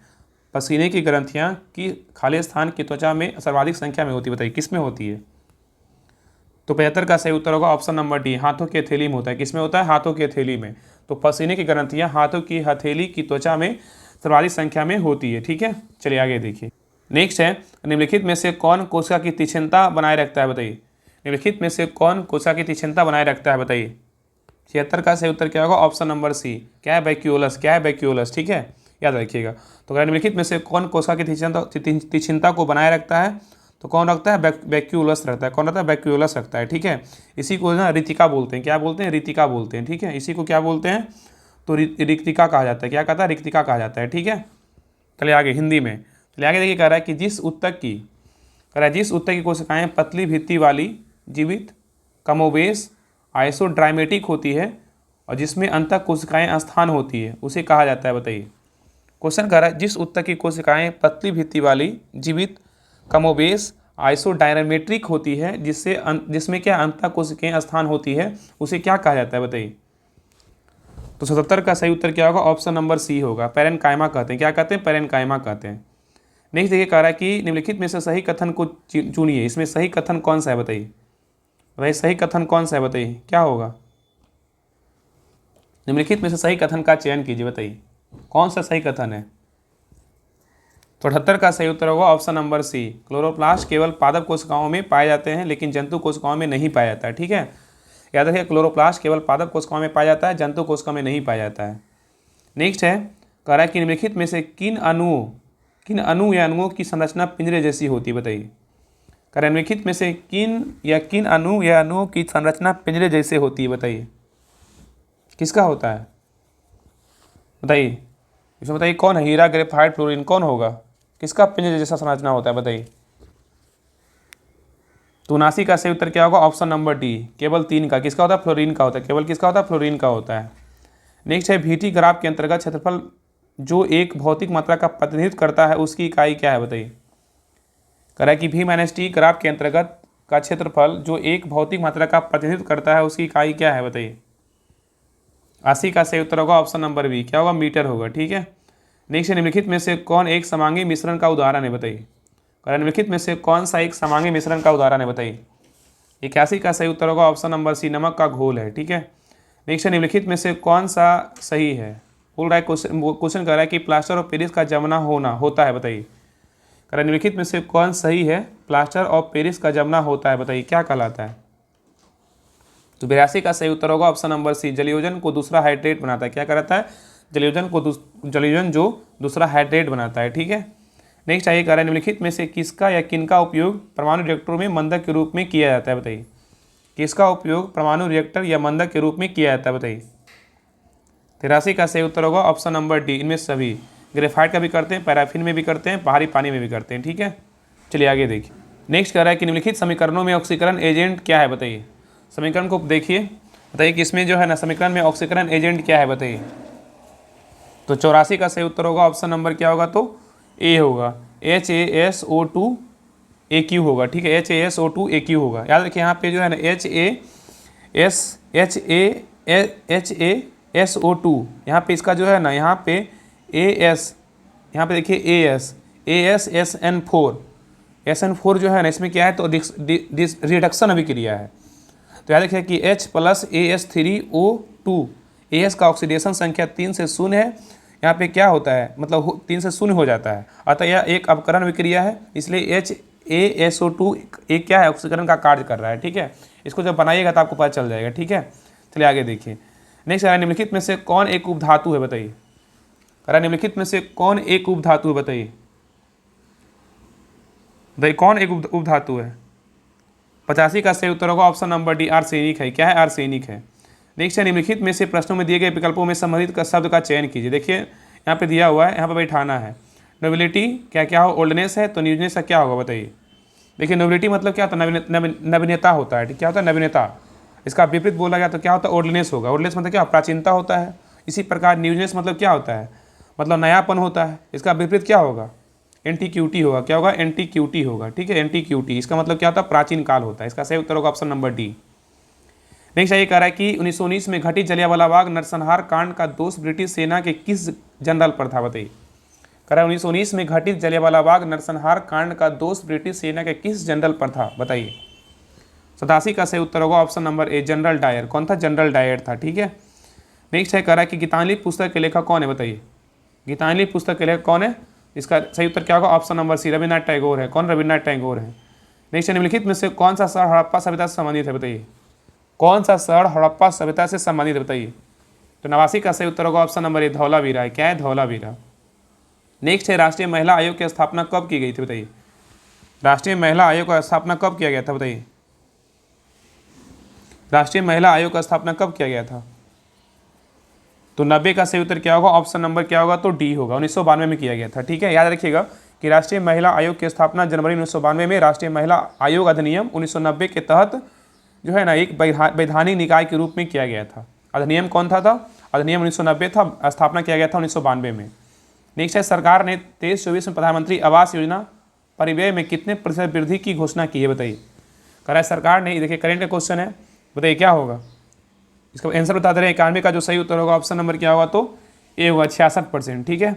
पसीने की ग्रंथियाँ की खाली स्थान की त्वचा में सर्वाधिक संख्या में होती है, बताइए किस में होती है। तो 75 का सही उत्तर होगा ऑप्शन नंबर डी, हाथों की हथेली में होता है। किसमें होता है, हाथों की हथेली में। तो पसीने की ग्रंथियां हाथों की हथेली की त्वचा में सर्वाधिक संख्या में होती है, ठीक है। चलिए आगे देखिए। नेक्स्ट है, निम्नलिखित में से कौन कोशिका की तीक्ष्णता बनाए रखता है, बताइए। निम्नलिखित में से कौन कोशिका की तीक्ष्णता बनाए रखता है, बताइए। 76 का सही उत्तर क्या होगा, ऑप्शन नंबर सी, क्या है, वैक्यूलस। क्या है, वैक्यूलस, ठीक है, याद रखिएगा। तो निम्नलिखित में से कौन कोशिका की तीक्ष्णता को बनाए रखता है, तो कौन रखता है, वैक्यूलस रखता है। कौन रखता है, वैक्यूलस रखता है, ठीक है। इसी को ना रितिका बोलते हैं, क्या बोलते हैं, रितिका बोलते हैं, ठीक है। इसी को क्या बोलते हैं, तो रिक्तिका कहा जाता है। क्या कहता है, रिक्तिका कहा जाता है, ठीक है। चलिए आगे हिंदी में। चलिए आगे देखिए, कह रहा है कि जिस उत्तक की कोशिकाएं पतली भित्ति वाली, जीवित, कमोबेश, आइसोड्रामेटिक होती है और जिसमें अंतः कोशिकाएं स्थान होती है, उसे कहा जाता है, बताइए। क्वेश्चन कह रहा है, जिस उत्तक की कोशिकाएं पतली भित्ति वाली, जीवित, कमोबेश, आइसोडायनामेट्रिक होती है, जिसमें क्या अंतः कोशिकाएं स्थान होती है, उसे क्या कहा जाता है, बताइए। तो 77 का सही उत्तर क्या होगा, ऑप्शन नंबर सी होगा, पैरेन्काइमा कहते हैं। क्या कहते हैं, पैरेन्काइमा कहते हैं। नेक्स्ट देखिए, कह रहा है कि निम्नलिखित में से सही कथन को चुनिए, इसमें सही कथन कौन सा है, बताइए। भाई सही कथन कौन सा है, बताइए क्या होगा। निम्नलिखित में से सही कथन का चयन कीजिए, बताइए कौन सा सही कथन है। तो 78 का सही उत्तर होगा ऑप्शन नंबर सी, क्लोरोप्लास्ट केवल पादप कोशिकाओं में पाए जाते हैं, लेकिन जंतु कोशिकाओं में नहीं पाया जाता है, ठीक है। याद रखिए, क्लोरोप्लास्ट केवल पादप कोशिकाओं में पाया जाता है, जंतु कोशिकाओं में नहीं पाया जाता है। नेक्स्ट है, कह रहा है कि निम्नलिखित में से किन अणु या अणुओं की संरचना पिंजरे जैसी होती है, बताइए। कह रहा है निम्नलिखित में से किन अणु या अणुओं की संरचना पिंजरे जैसे होती है, बताइए। किसका होता है बताइए, इसमें बताइए कौन है, हीरा, ग्रेफाइट, फ्लोरीन, कौन होगा, किसका पिंजरे जैसा संरचना होता है, बताइए। तो 79 का सही उत्तर क्या होगा, ऑप्शन नंबर डी, केवल 3 का। किसका होता है, फ्लोरीन का होता है, केवल किसका होता है, फ्लोरीन का होता है। नेक्स्ट है, VT ग्राफ के अंतर्गत क्षेत्रफल जो एक भौतिक मात्रा का प्रतिनिधित्व करता है उसकी इकाई क्या है, बताइए। कह रहा है कि V-T ग्राफ के अंतर्गत का क्षेत्रफल जो एक भौतिक मात्रा का प्रतिनिधित्व करता है उसकी इकाई क्या है, बताइए। 80 का सही उत्तर होगा ऑप्शन नंबर बी, क्या होगा, मीटर होगा, ठीक है। नेक्स्ट है, निम्नलिखित में से कौन एक समांगी मिश्रण का उदाहरण है, बताइए। कह रहा है निम्नलिखित में से कौन सा एक समांगी मिश्रण का उदाहरण है, बताइए। 81 का सही उत्तर होगा ऑप्शन नंबर सी, नमक का घोल है, ठीक है। नेक्स्ट है, निम्नलिखित में से कौन सा सही है, बोल रहा है क्वेश्चन कर रहा है कि प्लास्टर ऑफ पेरिस का जमना होता है, बताइए। कह रहा है निम्नलिखित में से कौन सही है, प्लास्टर ऑफ पेरिस का जमना होता है, बताइए, क्या कहलाता है। तो 82 का सही उत्तर होगा ऑप्शन नंबर सी, जलयोजन को दूसरा हाइड्रेट बनाता है, क्या कराता है, जलयोजन जो दूसरा हाइड्रेट बनाता है, ठीक है। नेक्स्ट आइए, कह रहा है निम्नलिखित में से किसका या किनका उपयोग परमाणु रिएक्टरों में मंदक के रूप में किया जाता है, बताइए। किसका उपयोग परमाणु रिएक्टर या मंदक के रूप में किया जाता है, बताइए। 83 का सही उत्तर होगा ऑप्शन नंबर डी, इनमें सभी। ग्रेफाइट का भी करते हैं, पैराफिन में भी करते हैं, बाहरी पानी में भी करते हैं, ठीक है। चलिए आगे देखिए। नेक्स्ट कह रहा है कि निम्नलिखित समीकरणों में ऑक्सीकरण एजेंट क्या है, बताइए। समीकरण को देखिए, बताइए कि इसमें जो है ना समीकरण में ऑक्सीकरण एजेंट क्या है, बताइए। तो 84 का सही उत्तर होगा ऑप्शन नंबर क्या होगा, तो ए होगा, HASO2AQ होगा, ठीक है, HASO2AQ होगा। याद रखिए यहाँ पे जो है ना HASO2, यहाँ पे इसका जो है ना, यहाँ पे AS, यहाँ पे देखिए SN4 जो है ना, इसमें क्या है, तो रिडक्शन अभिक्रिया है। तो याद रखिए कि H + AS3O2, AS का ऑक्सीडेशन संख्या 3 से 0 है, यहाँ पे क्या होता है, मतलब 3 से 0 हो जाता है, अतः यह एक अपकरण विक्रिया है, इसलिए HASO2 एक क्या है, ऑक्सीकरण का कार्य कर रहा है, ठीक है। इसको जब बनाइएगा तो आपको पता चल जाएगा, ठीक है। चलिए आगे देखिए। नेक्स्ट है, निम्नलिखित में से कौन एक उपधातु है, बताइए। कह रहा है निम्नलिखित में से कौन एक उपधातु है, बताइए। कौन एक उपधातु है। 85 का सही उत्तर होगा ऑप्शन नंबर डी, आर्सेनिक है, क्या है, आर्सेनिक है। नेक्स्ट है, निम्नलिखित में से प्रश्नों में दिए गए विकल्पों में संबंधित शब्द का चयन कीजिए। देखिए यहाँ पे दिया हुआ है, यहाँ पे बैठाना है। नोबिलिटी क्या हो, ओल्डनेस है, तो न्यूजनेस का क्या होगा, बताइए। देखिए नोबिलिटी मतलब क्या होता है, नवीनता होता है, क्या होता है, नवीनता। इसका विपरीत बोला गया तो क्या होता है, ओल्डनेस होगा। ओल्डनेस मतलब क्या, प्राचीनता होता है। इसी प्रकार न्यूजनेस मतलब क्या होता है, मतलब नयापन होता है। इसका विपरीत क्या होगा, एंटीक्यूटी होगा, क्या होगा, एंटीक्यूटी होगा, ठीक है, एंटीक्यूटी। इसका मतलब क्या होता है, प्राचीन काल होता है। इसका सही उत्तर होगा ऑप्शन नंबर डी। नेक्स्ट ये कह रहा है कि 1919 में घटित जलियांवाला बाग नरसंहार कांड का दोष ब्रिटिश सेना के किस जनरल पर था, बताइए। कह रहा है 1919 में घटित जलियांवाला बाग नरसंहार कांड का दोष ब्रिटिश सेना के किस जनरल पर था, बताइए। 87 का सही उत्तर होगा option number A, general Dyer. कौन था, जनरल डायर था, ठीक है। नेक्स्ट है, कह रहा है कि गीतांजलि पुस्तक के लेखक कौन है, बताइए। गीतांजलि पुस्तक के लेखक कौन है, इसका सही उत्तर क्या होगा, option number C, Rabindranath Tagore है। कौन, रविन्द्रनाथ टैगोर है। नेक्स्ट निम्नलिखित में से कौन सा शहर हड़प्पा सभ्यता से संबंधित है, बताइए। कौन सा शहर हड़प्पा सभ्यता से संबंधित है, बताइए। तो 89 का सही उत्तर होगा ऑप्शन नंबर ए, धौलावीरा है, क्या है, धौलावीरा। नेक्स्ट है, राष्ट्रीय महिला आयोग की स्थापना कब की गई थी, बताइए। राष्ट्रीय महिला आयोग का स्थापना कब किया गया था, बताइए। राष्ट्रीय महिला आयोग का स्थापना कब किया गया था। तो 90 का सही उत्तर क्या होगा, ऑप्शन नंबर क्या होगा, तो डी होगा, 1992 में किया गया था, ठीक है। याद रखिएगा कि राष्ट्रीय महिला आयोग की स्थापना जनवरी 1992 में राष्ट्रीय महिला आयोग अधिनियम 1990 के तहत जो है ना एक वैधानिक निकाय के रूप में किया गया था। अधिनियम कौन था अधिनियम 1990 था, स्थापना किया गया था 1992 में। नेक्स्ट है, सरकार ने 23-24 में प्रधानमंत्री आवास योजना परिव्यय में कितने प्रतिशत वृद्धि की घोषणा की है, बताइए। कह रहा है सरकार ने, देखिए करेंट का क्वेश्चन है, बताइए क्या होगा। इसका आंसर बता दे रहे हैं, 91 का जो सही उत्तर होगा ऑप्शन नंबर क्या होगा, तो ए होगा, 66%, ठीक है।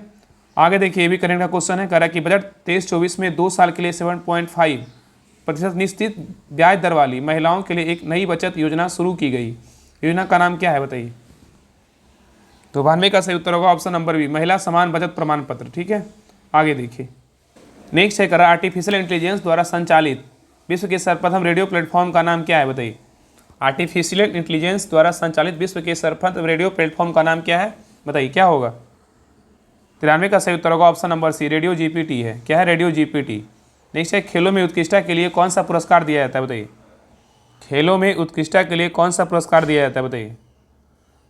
आगे देखिए, ये भी करेंट का क्वेश्चन है। कह रहा है कि बजट 23-24 में 2 साल के लिए 7.5% निश्चित ब्याज दर वाली महिलाओं के लिए एक नई बचत योजना शुरू की गई। योजना का नाम क्या है, बताइए। तो 92 का सही उत्तर होगा ऑप्शन नंबर बी, महिला समान बचत प्रमाण पत्र, ठीक है। आगे देखिए, नेक्स्ट है, करा आर्टिफिशियल इंटेलिजेंस द्वारा संचालित विश्व के सर्वप्रथम रेडियो प्लेटफॉर्म का नाम क्या है, बताइए। आर्टिफिशियल इंटेलिजेंस द्वारा संचालित विश्व के सर्वप्रथम रेडियो प्लेटफॉर्म का नाम क्या है, बताइए, क्या होगा। 93 का सही उत्तर होगा option number C, radio GPT है। क्या है? Radio GPT. नेक्स्ट है, खेलों में उत्कृष्टता के लिए कौन सा पुरस्कार दिया जाता है? बताइए, खेलों में उत्कृष्टता के लिए कौन सा पुरस्कार दिया जाता है? बताइए।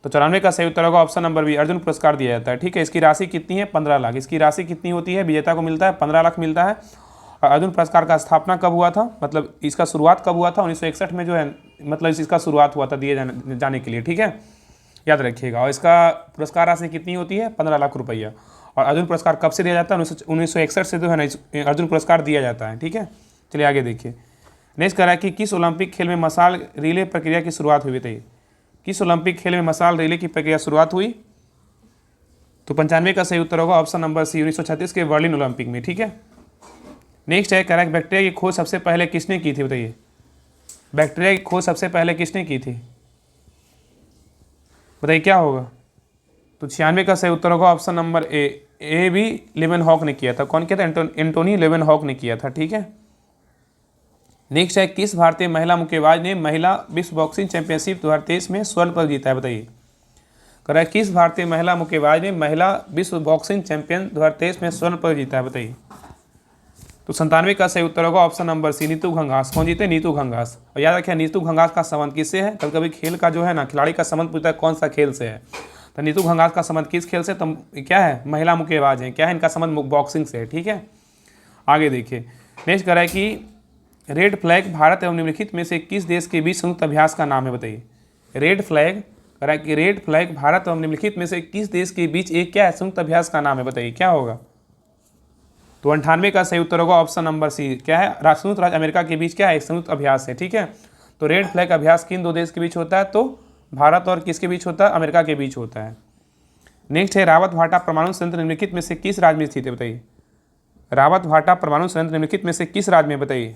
तो 94 का सही उत्तर होगा ऑप्शन नंबर बी, अर्जुन पुरस्कार दिया जाता है। ठीक है, इसकी राशि कितनी है? 15 लाख। इसकी राशि कितनी होती है? विजेता को मिलता है 15 लाख मिलता है। और अर्जुन पुरस्कार का स्थापना कब हुआ था, मतलब इसका शुरुआत कब हुआ था? 1961 में जो है, मतलब इसका शुरुआत हुआ था दिए जाने के लिए। ठीक है, याद रखिएगा। और इसका पुरस्कार राशि कितनी होती है? 15 लाख रुपया। और अर्जुन पुरस्कार कब से दिया जाता है? 1961 से जो है ना अर्जुन पुरस्कार दिया जाता है। ठीक है, चलिए आगे देखिए। नेक्स्ट करा कि किस ओलंपिक खेल में मशाल रिले प्रक्रिया की शुरुआत हुई? बताइए, किस ओलंपिक खेल में मशाल रिले की प्रक्रिया शुरुआत हुई? तो 95 का सही उत्तर होगा ऑप्शन नंबर सी, 1936 के बर्लिन ओलंपिक में। ठीक है, नेक्स्ट है, करेक्ट, बैक्टीरिया की खोज सबसे पहले किसने की थी? बताइए, बैक्टीरिया की खोज सबसे पहले किसने की थी? बताइए क्या होगा? तो 96 का सही उत्तर होगा ऑप्शन नंबर ए बी लेवेनहॉक ने किया था। कौन किया था? एंटोनी लेवेनहॉक ने किया था। ठीक है, नेक्स्ट है, किस भारतीय महिला मुक्केबाज ने महिला विश्व बॉक्सिंग चैंपियनशिप 2023 में स्वर्ण पदक जीता है? बताइए, कह किस भारतीय महिला मुक्केबाज ने महिला विश्व बॉक्सिंग चैंपियन 2023 में स्वर्ण पदक जीता है? बताइए। तो 97 का सही उत्तर होगा option number C, Nitu Ghanghas. कौन जीते? नीतू घंघास। और याद रखिए, नीतू घंघास का संबंध किससे है? कभी कभी खेल का जो है ना, खिलाड़ी का संबंध पूछता है कौन सा खेल से है। तो नीतू घंघास का संबंध किस खेल से? तो क्या है? महिला मुक्केबाज है। क्या है? इनका संबंध बॉक्सिंग से है। ठीक है, आगे देखिए। नेक्स्ट करा है कि रेड फ्लैग भारत एवं निम्नलिखित में से किस देश के बीच संयुक्त अभ्यास का नाम है? बताइए, रेड फ्लैग करा है कि रेड फ्लैग भारत एवं निम्नलिखित में से किस देश के बीच एक क्या है? संयुक्त अभ्यास का नाम है। बताइए क्या होगा? तो 98 का सही उत्तर होगा ऑप्शन नंबर सी। क्या है? संयुक्त राज्य अमेरिका के बीच क्या है? एक संयुक्त अभ्यास है। ठीक है, तो रेड फ्लैग अभ्यास किन दो देश के बीच होता है? तो भारत और किसके बीच होता है? अमेरिका के बीच होता है। नेक्स्ट है, रावत भाटा परमाणु संयंत्र निम्नलिखित में से किस राज्य में स्थित है? बताइए, रावत भाटा परमाणु संयंत्र निम्नलिखित में से किस राज्य में? बताइए।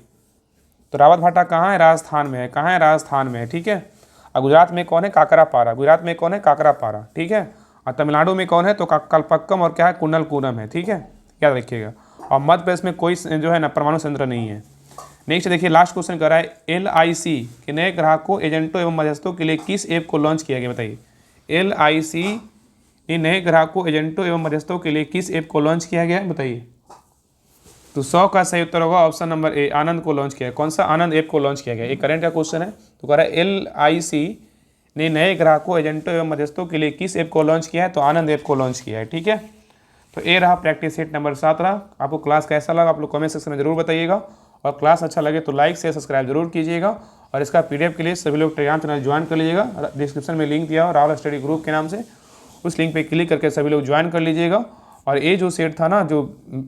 तो रावत भाटा कहाँ है? राजस्थान में है। कहाँ है? राजस्थान में है। ठीक है, और गुजरात में कौन है? काकरापारा। गुजरात में कौन है? काकरापारा। ठीक है, और तमिलनाडु में कौन है? तो कलपक्कम और क्या है? कुंडलकुरम है। ठीक है, याद रखिएगा। और मध्य प्रदेश में कोई जो है ना परमाणु संयंत्र नहीं है। नेक्स्ट देखिए, लास्ट क्वेश्चन कर रहा है, LIC के नए ग्राहकों, एजेंटों एवं मध्यस्थों के लिए किस ऐप को लॉन्च किया गया? बताइए, LIC ने नए ग्राहकों, एजेंटों एवं मध्यस्थों के लिए किस ऐप को लॉन्च किया गया? बताइए। तो 100 का सही उत्तर होगा ऑप्शन नंबर ए, आनंद को लॉन्च किया है। कौन सा? आनंद ऐप को लॉन्च किया गया। एक करंट का क्वेश्चन है। तो कह रहा है LIC ने नए ग्राहकों, एजेंटों एवं मध्यस्थों के लिए किस ऐप को लॉन्च किया है? तो आनंद ऐप को लॉन्च किया है। ठीक है, तो ये रहा प्रैक्टिस सेट नंबर 7 रहा। आपको क्लास कैसा लगा आप लोग कमेंट सेक्शन में जरूर बताइएगा, और क्लास अच्छा लगे तो लाइक शेयर सब्सक्राइब जरूर कीजिएगा। और इसका PDF के लिए सभी लोग टेलीग्राम चैनल ज्वाइन कर लीजिएगा। डिस्क्रिप्शन में लिंक दिया हो राहुल स्टडी ग्रुप के नाम से, उस लिंक पे क्लिक करके सभी लोग ज्वाइन कर लीजिएगा। और ये जो सेट था ना, जो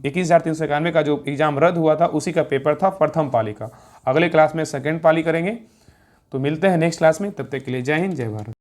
21,391 का जो एग्जाम रद्द हुआ था, उसी का पेपर था प्रथम पाली का। अगले क्लास में सेकेंड पाली करेंगे। तो मिलते हैं नेक्स्ट क्लास में, तब तक के लिए जय हिंद जय भारत।